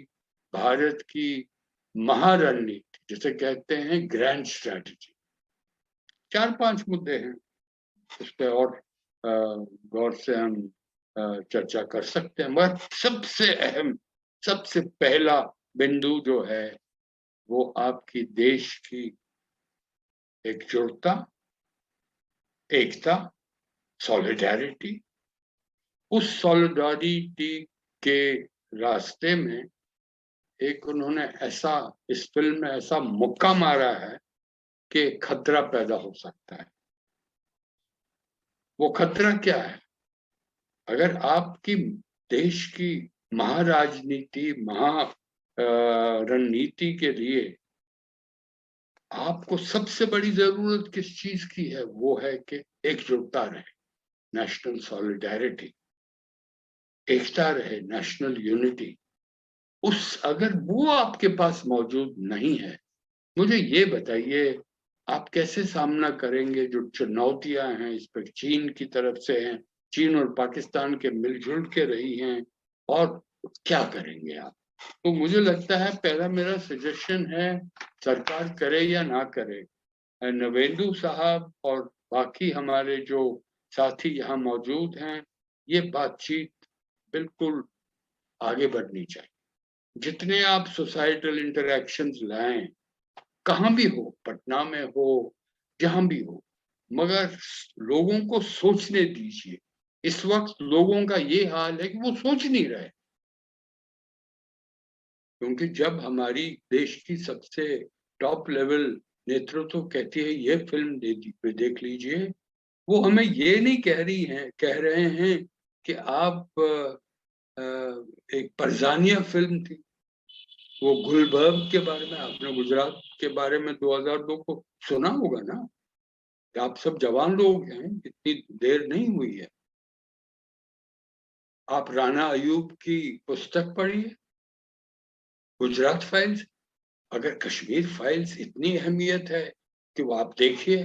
भारत की महारणनीति, जिसे कहते हैं ग्रैंड स्ट्रैटेजी, 4-5 मुद्दे हैं, उस पर और गौर से हम चर्चा कर सकते हैं। मगर सबसे अहम, सबसे पहला बिंदु जो है वो आपकी देश की एकजुटता, एकता, सॉलिडारिटी। उस सॉलिडारिटी के रास्ते में एक उन्होंने ऐसा, इस फिल्म में ऐसा मुक्का मारा है कि खतरा पैदा हो सकता है। वो खतरा क्या है? अगर आपकी देश की महाराजनीति, रणनीति के लिए आपको सबसे बड़ी जरूरत किस चीज की है, वो है कि एकजुटता रहे, नेशनल सॉलिडारिटी, एकता रहे, नेशनल यूनिटी। अगर वो आपके पास मौजूद नहीं है, मुझे ये बताइए आप कैसे सामना करेंगे जो चुनौतियां हैं, इस पर चीन की तरफ से हैं, चीन और पाकिस्तान के मिलजुल के रही हैं, और क्या करेंगे आप? तो मुझे लगता है पहला मेरा सजेशन है, सरकार करे या ना करे, नवेंदु साहब और बाकी हमारे जो साथी यहाँ मौजूद हैं, ये बातचीत बिल्कुल आगे बढ़नी चाहिए। जितने आप सोसाइटल इंटरैक्शंस लाएं, कहाँ भी हो, पटना में हो, जहां भी हो, मगर लोगों को सोचने दीजिए। इस वक्त लोगों का ये हाल है कि वो सोच नहीं रहे, क्योंकि जब हमारी देश की सबसे टॉप लेवल नेतृत्व कहती है ये फिल्म देख लीजिए, वो हमें ये नहीं कह रहे हैं कि आप एक परजानिया फिल्म थी, वो गुलबर्ग के बारे में, आपने गुजरात के बारे में 2002 को सुना होगा ना, आप सब जवान लोग हैं, इतनी देर नहीं हुई है। आप राणा अयूब की पुस्तक पढ़िए, गुजरात फाइल्स। अगर कश्मीर फाइल्स इतनी अहमियत है कि वो आप देखिए,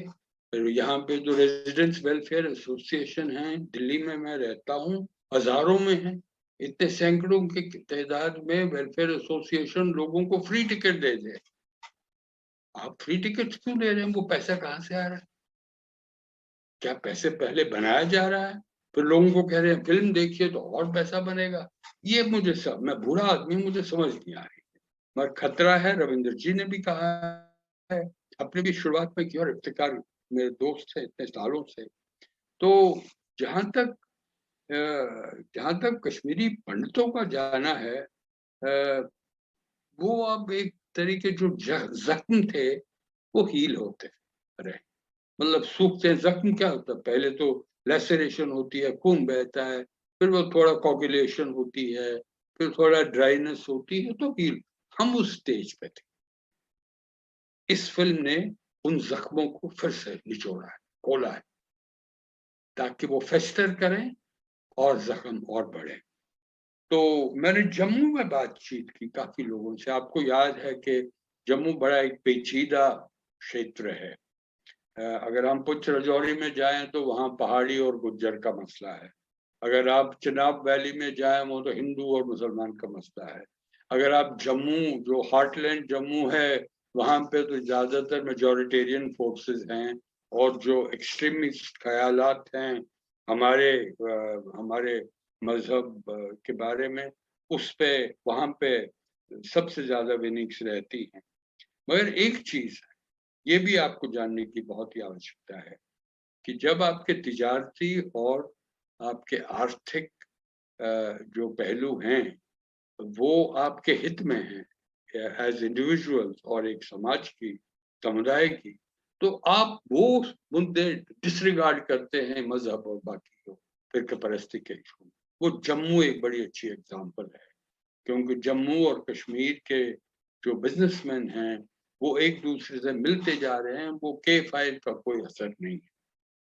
यहाँ पे जो रेजिडेंट्स वेलफेयर एसोसिएशन है दिल्ली में, मैं रहता हूँ, हजारों में है, इतने सैकड़ों की तादाद में वेलफेयर एसोसिएशन लोगों को फ्री टिकट दे दे। आप फ्री टिकट क्यों ले रहे हैं? वो पैसा कहाँ से आ रहा है? क्या पैसे पहले बनाया जा रहा है, फिर लोगों को कह रहे हैं फिल्म देखिए तो और पैसा बनेगा? ये मुझे मैं बुरा आदमी, मुझे समझ नहीं आ रही। मगर खतरा है, रविंद्र जी ने भी कहा है, अपने भी शुरुआत में की, और इफ्तिकार मेरे दोस्त थे इतने सालों से। तो जहां तक कश्मीरी पंडितों का जाना है, वो अब एक तरीके जो जख्म थे वो हील होते रहे, मतलब सूखते हैं। जख्म क्या होता है? पहले तो लेसरेशन होती है, खून बहता है, फिर वो थोड़ा कोगुलेशन होती है, फिर थोड़ा ड्राइनेस होती है, तो हील। हम उस स्टेज पे थे। इस फिल्म ने उन जख्मों को फिर से निचोड़ा है, खोला है, ताकि वो फेस्टर करें और जख्म और बढ़े। तो मैंने जम्मू में बातचीत की काफी लोगों से। आपको याद है कि जम्मू बड़ा एक पेचीदा क्षेत्र है। अगर हम पुंछ राजौरी में जाएं तो वहाँ पहाड़ी और गुज्जर का मसला है। अगर आप चिनाब वैली में जाएं, वो तो हिंदू और मुसलमान का मसला है। अगर आप जम्मू, जो हार्टलैंड जम्मू है, वहाँ पे तो ज्यादातर मेजोरिटेरियन फोर्सेस हैं, और जो एक्सट्रीमिस्ट ख्यालात हैं हमारे मजहब के बारे में, उस पे वहाँ पे सबसे ज्यादा विनिक्स रहती हैं। मगर एक चीज है, ये भी आपको जानने की बहुत ही आवश्यकता है कि जब आपके तिजारती और आपके आर्थिक जो पहलू हैं वो आपके हित में हैं एज इंडिविजुअल्स और एक समाज की, समुदाय की, तो आप वो मुद्दे डिसरिगार्ड करते हैं, मजहब और बाकी को फिरके परस्ती के इशू। वो जम्मू एक बड़ी अच्छी एग्जाम्पल है, क्योंकि जम्मू और कश्मीर के जो बिजनेसमैन हैं वो एक दूसरे से मिलते जा रहे हैं, वो K5 का कोई असर नहीं है।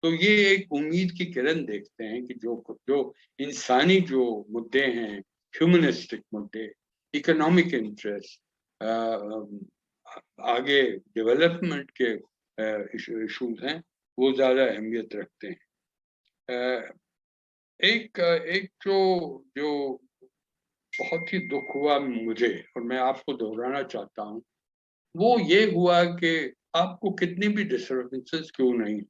तो ये एक उम्मीद की किरण देखते हैं कि जो इंसानी जो मुद्दे हैं, ह्यूमनिस्टिक मुद्दे, इकोनॉमिक इंटरेस्ट, आगे डेवलपमेंट के इश्यूज हैं, वो ज्यादा अहमियत रखते हैं। एक जो बहुत ही दुख हुआ मुझे, और मैं आपको दोहराना चाहता हूँ, वो ये हुआ कि आपको कितनी भी डिस्टर्बेंसेस क्यों नहीं,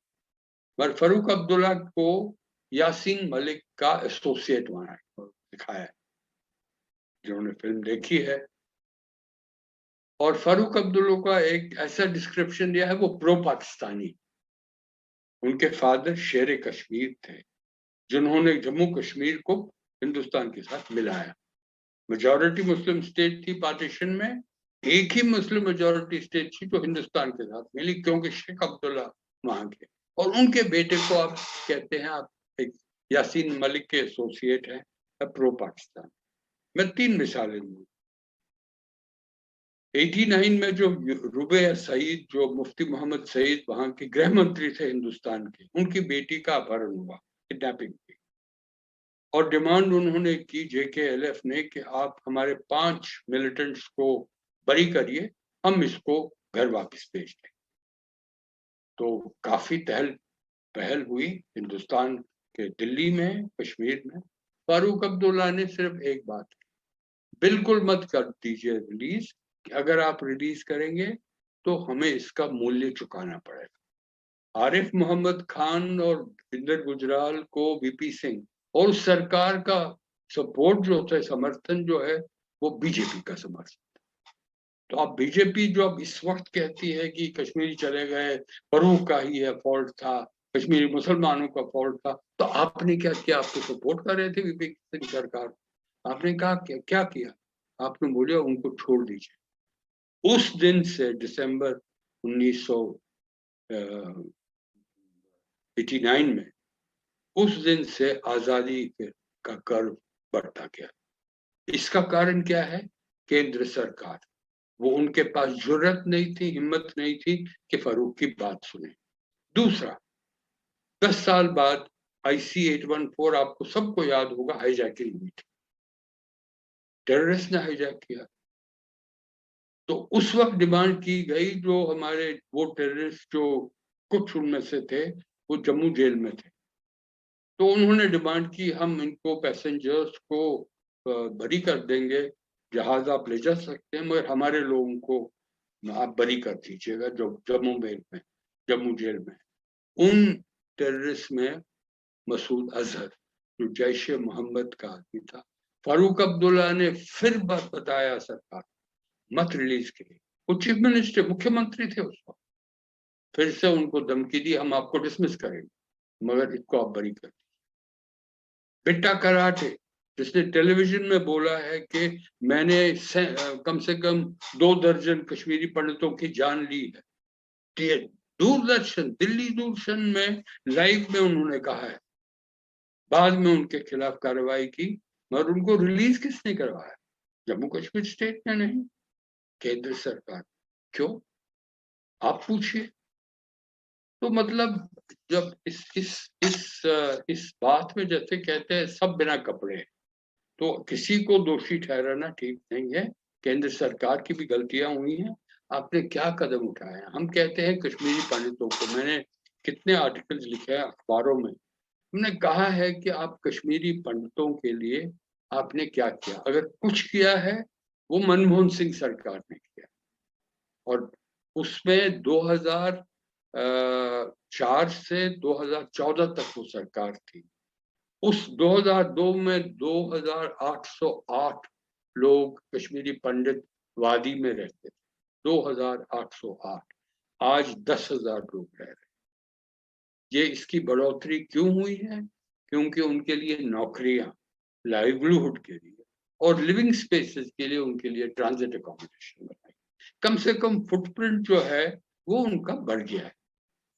पर फारूक अब्दुल्ला को यासीन मलिक का एसोसिएट बनाया, दिखाया है जिन्होंने फिल्म देखी है। और फारूक अब्दुल्ला का एक ऐसा डिस्क्रिप्शन दिया है, वो प्रो पाकिस्तानी। उनके फादर शेर कश्मीर थे, जिन्होंने जम्मू कश्मीर को हिंदुस्तान के साथ मिलाया। मेजॉरिटी मुस्लिम स्टेट थी पार्टीशन में, एक ही मुस्लिम मेजॉरिटी स्टेट थी जो हिंदुस्तान के साथ मिली, क्योंकि शेख अब्दुल्ला वहां के, और उनके बेटे को आप कहते हैं, आप एक यासीन मलिक के एसोसिएट हैं, प्रो पाकिस्तान। मैं 3 मिसालें दूँ। 89 में जो रुबे सईद, जो मुफ्ती मोहम्मद सईद वहां के गृह मंत्री थे हिंदुस्तान के, उनकी बेटी का अपहरण हुआ, किडनैपिंग की, और डिमांड उन्होंने की JKLF ने कि आप हमारे 5 मिलिटेंट्स को बरी करिए, हम इसको घर वापस भेज दें। तो काफी पहल हुई हिंदुस्तान के दिल्ली में, कश्मीर में। फारूक अब्दुल्ला ने सिर्फ एक बात की, बिल्कुल मत कर दीजिए रिलीज, कि अगर आप रिलीज करेंगे तो हमें इसका मूल्य चुकाना पड़ेगा। आरिफ मोहम्मद खान और इंदर गुजराल को VP सिंह और सरकार का सपोर्ट जो है, समर्थन जो है, वो बीजेपी का समर्थन। तो अब बीजेपी जो अब इस वक्त कहती है कि कश्मीरी चले गए, फरूक का ही है फॉल्ट था, कश्मीरी मुसलमानों का फॉल्ट था, तो आपने क्या किया? आपको सपोर्ट कर रहे थे विवेक सिंह सरकार, आपने कहा क्या किया? आपने बोला उनको छोड़ दीजिए। उस दिन से दिसंबर 1989 में, उस दिन से आजादी का कर्व बढ़ता गया। इसका कारण क्या है? केंद्र सरकार, वो उनके पास जुर्रत नहीं थी, हिम्मत नहीं थी कि फारूक की बात सुने। दूसरा, 10 साल बाद IC 814, आपको सबको याद होगा, हाईजैकिंग हुई थी, टेररिस्ट ने हाईजैक किया। तो उस वक्त डिमांड की गई, जो हमारे वो टेररिस्ट जो कुछ उनमें से थे वो जम्मू जेल में थे, तो उन्होंने डिमांड की हम इनको पैसेंजर्स को बरी कर देंगे, जहाज आप ले जा सकते हैं, मगर हमारे लोगों को आप बरी कर दीजिएगा जो जम्मू जेल में। उन टेररिस्ट में मसूद अजहर, जो जैश मोहम्मद का आदमी था, फारूक अब्दुल्ला ने फिर बात बताया सरकार मत रिलीज के लिए। वो चीफ मिनिस्टर, मुख्यमंत्री थे उस वक्त, फिर से उनको धमकी दी हम आपको डिसमिस करेंगे, मगर इसको आप बरी कर दीजिए। बिट्टा कराटे, जिसने टेलीविजन में बोला है कि मैंने कम से कम 2 दर्जन कश्मीरी पंडितों की जान ली है, दूरदर्शन, दिल्ली दूरदर्शन में लाइव में उन्होंने कहा है। बाद में उनके खिलाफ कार्रवाई की, मगर उनको रिलीज किसने करवाया? जम्मू कश्मीर स्टेट ने नहीं, केंद्र सरकार। क्यों? आप पूछिए। तो मतलब जब इस बात में जैसे कहते हैं सब बिना कपड़े, तो किसी को दोषी ठहराना ठीक नहीं है। केंद्र सरकार की भी गलतियां हुई हैं। आपने क्या कदम उठाए हैं? हम कहते हैं कश्मीरी पंडितों को, मैंने कितने आर्टिकल्स लिखे हैं अखबारों में, हमने कहा है कि आप कश्मीरी पंडितों के लिए आपने क्या किया? अगर कुछ किया है वो मनमोहन सिंह सरकार ने किया, और उसमें 2004 से 2014 तक वो सरकार थी। उस 2002 में 2808 लोग कश्मीरी पंडित वादी में रहते थे, 2808। आज 10,000 लोग रह रहे। ये इसकी बढ़ोतरी क्यों हुई है? क्योंकि उनके लिए नौकरियां, लाइवलीहुड के लिए और लिविंग स्पेसेस के लिए उनके लिए ट्रांजिट अकोमोडेशन बनाई। कम से कम फुटप्रिंट जो है वो उनका बढ़ गया है।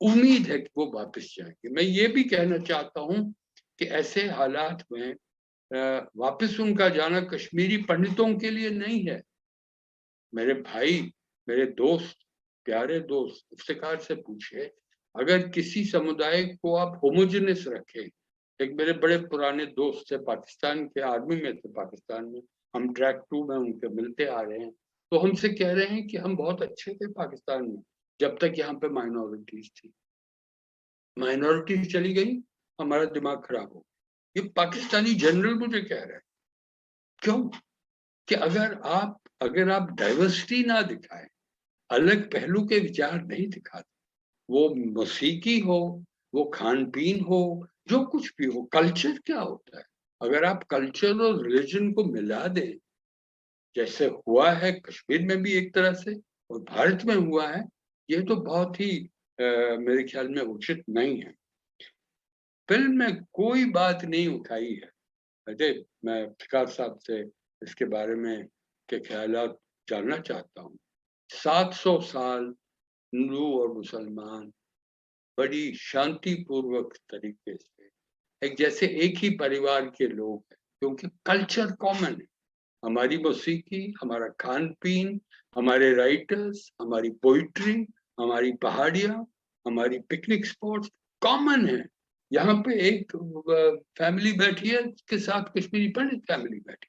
उम्मीद है कि वो वापस जाएंगे। मैं ये भी कहना चाहता हूं कि ऐसे हालात में वापस उनका जाना कश्मीरी पंडितों के लिए नहीं है। मेरे भाई, मेरे दोस्त, प्यारे दोस्त, इफ्तिकार से पूछिए, अगर किसी समुदाय को आप होमोजेनस रखें। एक मेरे बड़े पुराने दोस्त थे, पाकिस्तान के, आर्मी में थे पाकिस्तान में, हम ट्रैक 2 में उनके मिलते आ रहे हैं, तो हमसे कह रहे हैं कि हम बहुत अच्छे थे पाकिस्तान में जब तक यहाँ पे माइनॉरिटीज थी। माइनॉरिटी चली गई, हमारा दिमाग खराब हो। ये पाकिस्तानी जनरल मुझे कह रहे हैं। क्यों? कि अगर आप डाइवर्सिटी ना दिखाएं, अलग पहलू के विचार नहीं दिखाते, वो मौसीकी हो, वो खान पीन हो, जो कुछ भी हो, कल्चर क्या होता है? अगर आप कल्चर और रिलीजन को मिला दें, जैसे हुआ है कश्मीर में भी एक तरह से और भारत में हुआ है, ये तो बहुत ही मेरे ख्याल में उचित नहीं है। फिल्म में कोई बात नहीं उठाई है। मैं इफ्तिकार साहब से इसके बारे में के ख्यालात जानना चाहता हूँ। 700 साल हिंदू और मुसलमान बड़ी शांतिपूर्वक तरीके से एक जैसे एक ही परिवार के लोग हैं, क्योंकि कल्चर कॉमन है। हमारी मौसीकी, हमारा खान पीन, हमारे राइटर्स, हमारी पोइट्री, हमारी पहाड़ियाँ, हमारी पिकनिक स्पॉट्स कॉमन है। यहाँ पे एक फैमिली बैठी है, उसके साथ कश्मीरी पंडित फैमिली बैठी।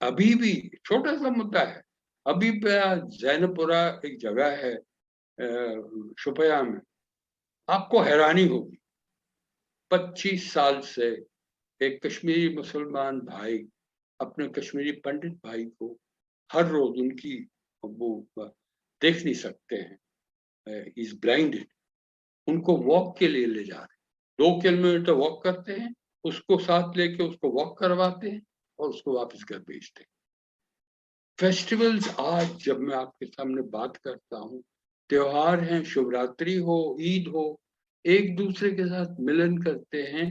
अभी भी छोटा सा मुद्दा है, अभी पे जैनपुरा एक जगह है शुपया में, आपको हैरानी होगी, 25 साल से एक कश्मीरी मुसलमान भाई अपने कश्मीरी पंडित भाई को हर रोज उनकी वो देख नहीं सकते हैं, इज ब्लाइंडेड, उनको वॉक के लिए ले जा रहे हैं, 2 किलोमीटर वॉक करते हैं, उसको साथ लेके उसको वॉक करवाते हैं और उसको वापस घर भेजते हैं। फेस्टिवल्स, आज जब मैं आपके सामने बात करता हूँ, त्योहार हैं, शिवरात्रि हो, ईद हो, एक दूसरे के साथ मिलन करते हैं।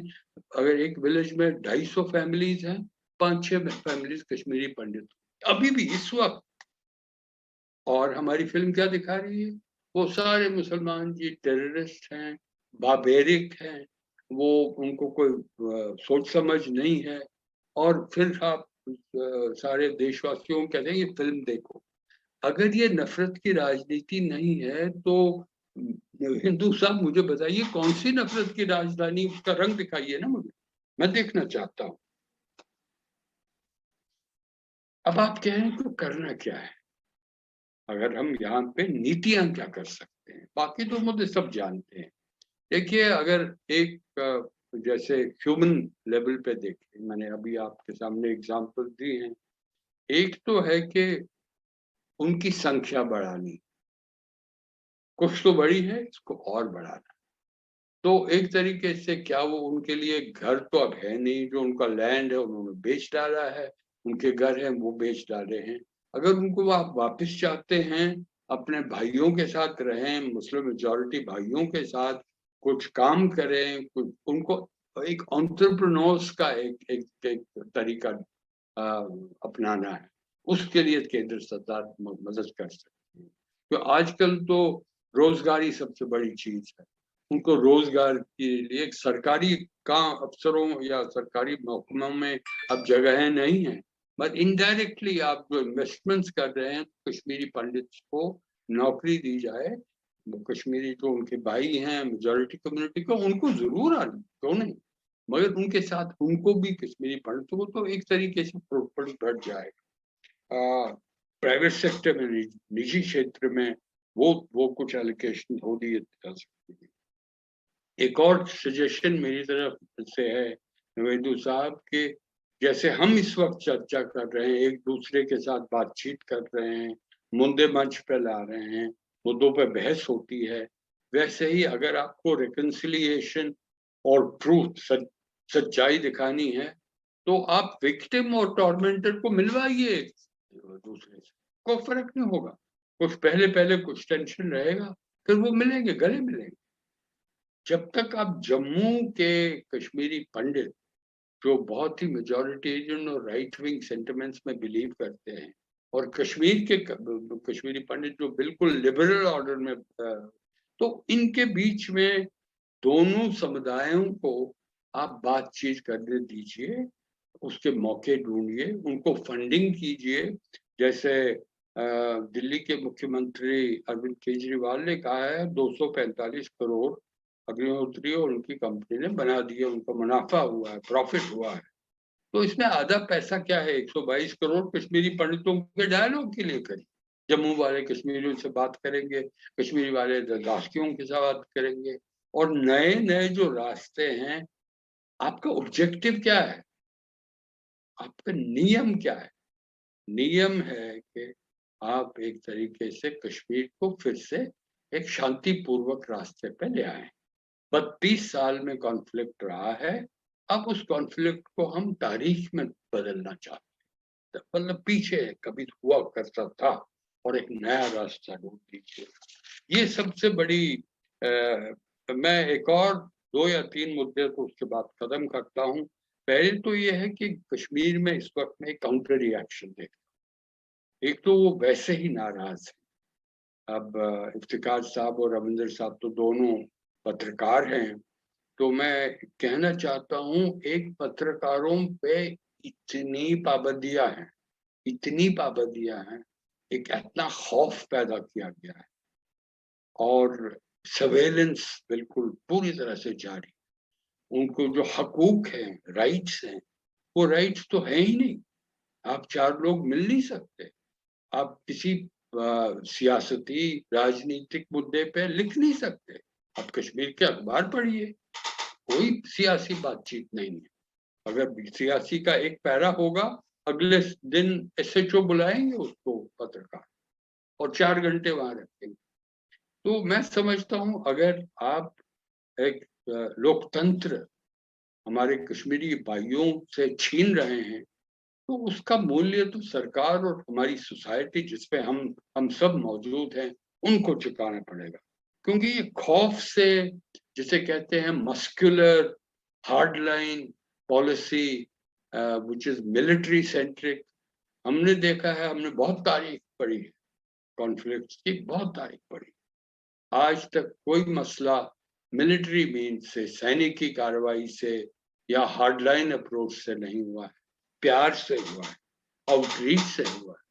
अगर एक विलेज में 250 फैमिलीज हैं, 5-6 फैमिलीज कश्मीरी पंडित अभी भी इस वक्त। और हमारी फिल्म क्या दिखा रही है? वो सारे मुसलमान जी टेररिस्ट हैं, बाबेरिक हैं, वो उनको कोई सोच समझ नहीं है। और फिर आप सारे देशवासियों को कहते हैं ये फिल्म देखो। अगर ये नफरत की राजनीति नहीं है तो हिंदू साहब मुझे बताइए कौन सी नफरत की राजधानी, उसका रंग दिखाइए ना मुझे, मैं देखना चाहता हूं। अब आप कहें तो करना क्या है? अगर हम यहाँ पे नीतियां क्या कर सकते हैं, बाकी तो मुझे सब जानते हैं। देखिए, अगर एक जैसे ह्यूमन लेवल पे देखें, मैंने अभी आपके सामने एग्जांपल दी हैं। एक तो है कि उनकी संख्या बढ़ानी, कुछ तो बड़ी है, इसको और बढ़ाना। तो एक तरीके से क्या वो उनके लिए घर तो अब है नहीं, जो उनका लैंड है उन्होंने बेच डाला है, उनके घर हैं वो बेच डाले हैं। अगर उनको आप वापस चाहते हैं, अपने भाइयों के साथ रहें, मुस्लिम मेजॉरिटी भाइयों के साथ कुछ काम करें, कुछ उनको एक एंटरप्रेन्योर्स का एक तरीका अपनाना है, उसके लिए केंद्र सरकार मदद कर सकती है। तो आजकल तो रोजगार ही सबसे बड़ी चीज है। उनको रोजगार के लिए सरकारी काम अफसरों या सरकारी महकमों में अब जगह नहीं है, बट इनडायरेक्टली आप जो इन्वेस्टमेंट्स कर रहे हैं कश्मीरी पंडित्स को नौकरी दी जाए। कश्मीरी जो उनके भाई हैं मेजॉरिटी कम्युनिटी को, उनको जरूर आनी, क्यों नहीं, मगर उनके साथ उनको भी कश्मीरी पंडितों को तो एक तरीके से प्रोपर्टी बढ़ जाएगा। प्राइवेट सेक्टर में, निजी क्षेत्र में वो कुछ एलोकेशन हो दी जा सकती है। एक और सजेशन मेरी तरफ से है नवेंदु साहब के, जैसे हम इस वक्त चर्चा कर रहे हैं, एक दूसरे के साथ बातचीत कर रहे हैं, मुद्दे मंच पे ला रहे हैं, मुद्दों पे बहस होती है, वैसे ही अगर आपको रिकंसिलिएशन और ट्रूथ सच्चाई दिखानी है तो आप विक्टिम और टॉर्मेंटर को मिलवाइए दूसरे से, कोई फर्क नहीं होगा। कुछ पहले कुछ टेंशन रहेगा, फिर वो मिलेंगे, गले मिलेंगे। जब तक आप जम्मू के कश्मीरी पंडित जो बहुत ही मेजॉरिटेरियन और राइट विंग सेंटिमेंट्स में बिलीव करते हैं, और कश्मीर के कश्मीरी पंडित जो बिल्कुल लिबरल ऑर्डर में, तो इनके बीच में दोनों समुदायों को आप बातचीत करने दीजिए, उसके मौके ढूंढिए, उनको फंडिंग कीजिए। जैसे दिल्ली के मुख्यमंत्री अरविंद केजरीवाल ने कहा है 245 करोड़ अग्निहोत्री और उनकी कंपनी ने बना दिए, उनका मुनाफा हुआ है, प्रॉफिट हुआ है। तो इसमें आधा पैसा क्या है, 122 करोड़ कश्मीरी पंडितों के डायलॉग के लिए करिए। जम्मू वाले कश्मीरियों से बात करेंगे, कश्मीरी वाले लद्दाखियों के साथ बात करेंगे, और नए नए जो रास्ते हैं, आपका ऑब्जेक्टिव क्या है, आपका नियम क्या है? नियम है कि आप एक तरीके से कश्मीर को फिर से एक शांतिपूर्वक रास्ते पे ले आए। 32 साल में कॉन्फ्लिक्ट रहा है, अब उस कॉन्फ्लिक्ट को हम तारीख में बदलना चाहते हैं, मतलब पीछे कभी हुआ करता था और एक नया रास्ता ढूंढ दीजिए। ये सबसे बड़ी मैं एक और 2 या 3 मुद्दे तो उसके बाद कदम करता हूँ। पहले तो ये है कि कश्मीर में इस वक्त में काउंटर रिएक्शन देखा। एक तो वो वैसे ही नाराज है। अब इफ्तिकार साहब और रविंद्र साहब तो दोनों पत्रकार हैं, तो मैं कहना चाहता हूँ, एक पत्रकारों पे इतनी पाबंदियां हैं, इतनी पाबंदियां हैं, एक इतना खौफ पैदा किया गया है, और सर्वेलेंस बिल्कुल पूरी तरह से जारी। उनको जो हकूक हैं, राइट्स हैं, वो राइट्स तो है ही नहीं। आप 4 लोग मिल नहीं सकते, आप किसी सियासती राजनीतिक मुद्दे पे लिख नहीं सकते। आप कश्मीर के अखबार पढ़िए, कोई सियासी बातचीत नहीं है। अगर सियासी का एक पैरा होगा, अगले दिन SHO बुलाएंगे उसको पत्रकार और 4 घंटे वहां रखेंगे। तो मैं समझता हूं, अगर आप एक लोकतंत्र हमारे कश्मीरी भाइयों से छीन रहे हैं, तो उसका मूल्य तो सरकार और हमारी सोसाइटी जिसपे हम सब मौजूद हैं, उनको चुकाना पड़ेगा। क्योंकि ये खौफ से, जिसे कहते हैं muscular hard line policy which is military centric, हमने देखा है, हमने बहुत तारीख पढ़ी है कॉन्फ्लिक्ट्स की, बहुत तारीख पढ़ी। आज तक कोई मसला मिलिट्री मीन्स से, सैनिकी कार्रवाई से या हार्डलाइन अप्रोच से नहीं हुआ है, प्यार से हुआ है, आउटरीच से हुआ है।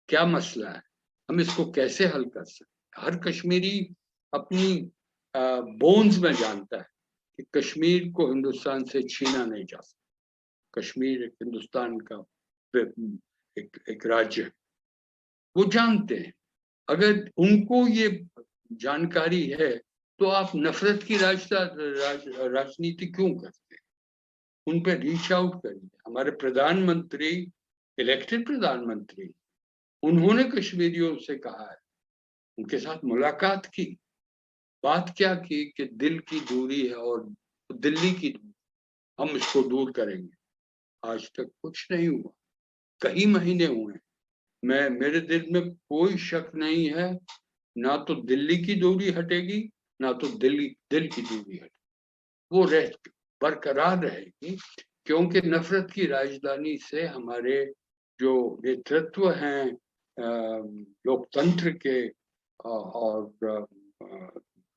क्या मसला है, हम इसको कैसे हल कर सकते हैं? हर कश्मीरी अपनी बोन्स में जानता है कि कश्मीर को हिंदुस्तान से छीना नहीं जा सकता। कश्मीर एक हिंदुस्तान का एक राज्य है, वो जानते हैं। अगर उनको ये जानकारी है तो आप नफरत की राजनीति क्यों करते हैं? उन पे रीच आउट करिए। हमारे प्रधानमंत्री, इलेक्टेड प्रधानमंत्री, उन्होंने कश्मीरियों से कहा है, उनके साथ मुलाकात की, बात क्या की कि दिल की दूरी है और दिल्ली की दूरी, हम इसको दूर करेंगे। आज तक कुछ नहीं हुआ, कई महीने हुए। मेरे दिल में कोई शक नहीं है, ना तो दिल्ली की दूरी हटेगी, ना तो दिल की दूरी हटेगी, वो बरकरार रहेगी। क्योंकि नफरत की राजधानी से हमारे जो नेतृत्व हैं लोकतंत्र के और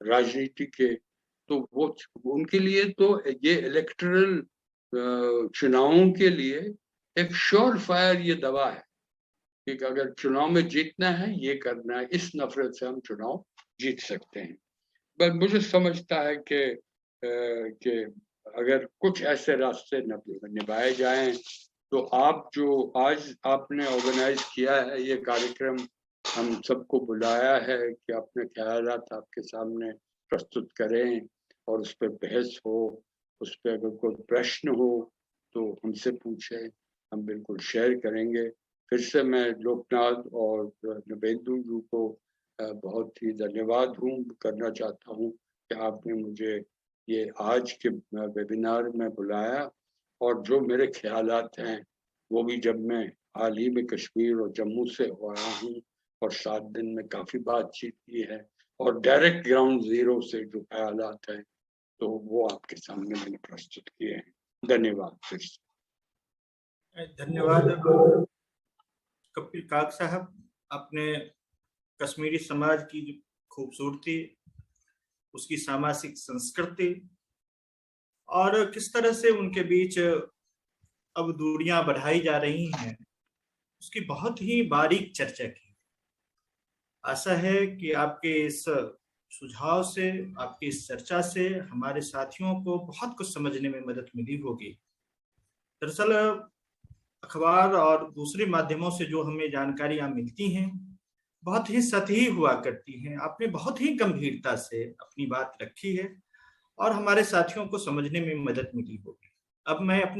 राजनीति के, तो वो उनके लिए तो ये इलेक्टोरल चुनावों के लिए एक श्योर फायर ये दवा है कि अगर चुनाव में जीतना है, ये करना है, इस नफरत से हम चुनाव जीत सकते हैं। बस मुझे समझता है कि अगर कुछ ऐसे रास्ते निभाए जाएं तो आप जो आज आपने ऑर्गेनाइज किया है ये कार्यक्रम, हम सबको बुलाया है कि अपने ख्यालात आपके सामने प्रस्तुत करें और उस पर बहस हो, उस पर अगर कोई प्रश्न हो तो हमसे पूछें, हम बिल्कुल शेयर करेंगे। फिर से मैं लोकनाथ और नवेंदु जी को बहुत ही धन्यवाद करना चाहता हूँ कि आपने मुझे ये आज के वेबिनार में बुलाया, और जो मेरे ख्यालात हैं वो भी, जब मैं हाल ही में कश्मीर और जम्मू से हो रहा हूँ और 7 दिन में काफ़ी बातचीत की है और डायरेक्ट ग्राउंड जीरो से जो ख्यालात हैं तो वो आपके सामने मैंने प्रस्तुत किए हैं। धन्यवाद फिर से। धन्यवाद कपिल काग साहब, आपने कश्मीरी समाज की जो खूबसूरती, उसकी सामाजिक संस्कृति और किस तरह से उनके बीच अब दूरियां बढ़ाई जा रही हैं, उसकी बहुत ही बारीक चर्चा की। आशा है कि आपके इस सुझाव से, आपकी इस चर्चा से हमारे साथियों को बहुत कुछ समझने में मदद मिली होगी। दरअसल अखबार और दूसरे माध्यमों से जो हमें जानकारियां मिलती हैं बहुत ही सतही हुआ करती हैं। आपने बहुत ही गंभीरता से अपनी बात रखी है और हमारे साथियों को समझने में मदद मिली होगी। अब मैं अपनी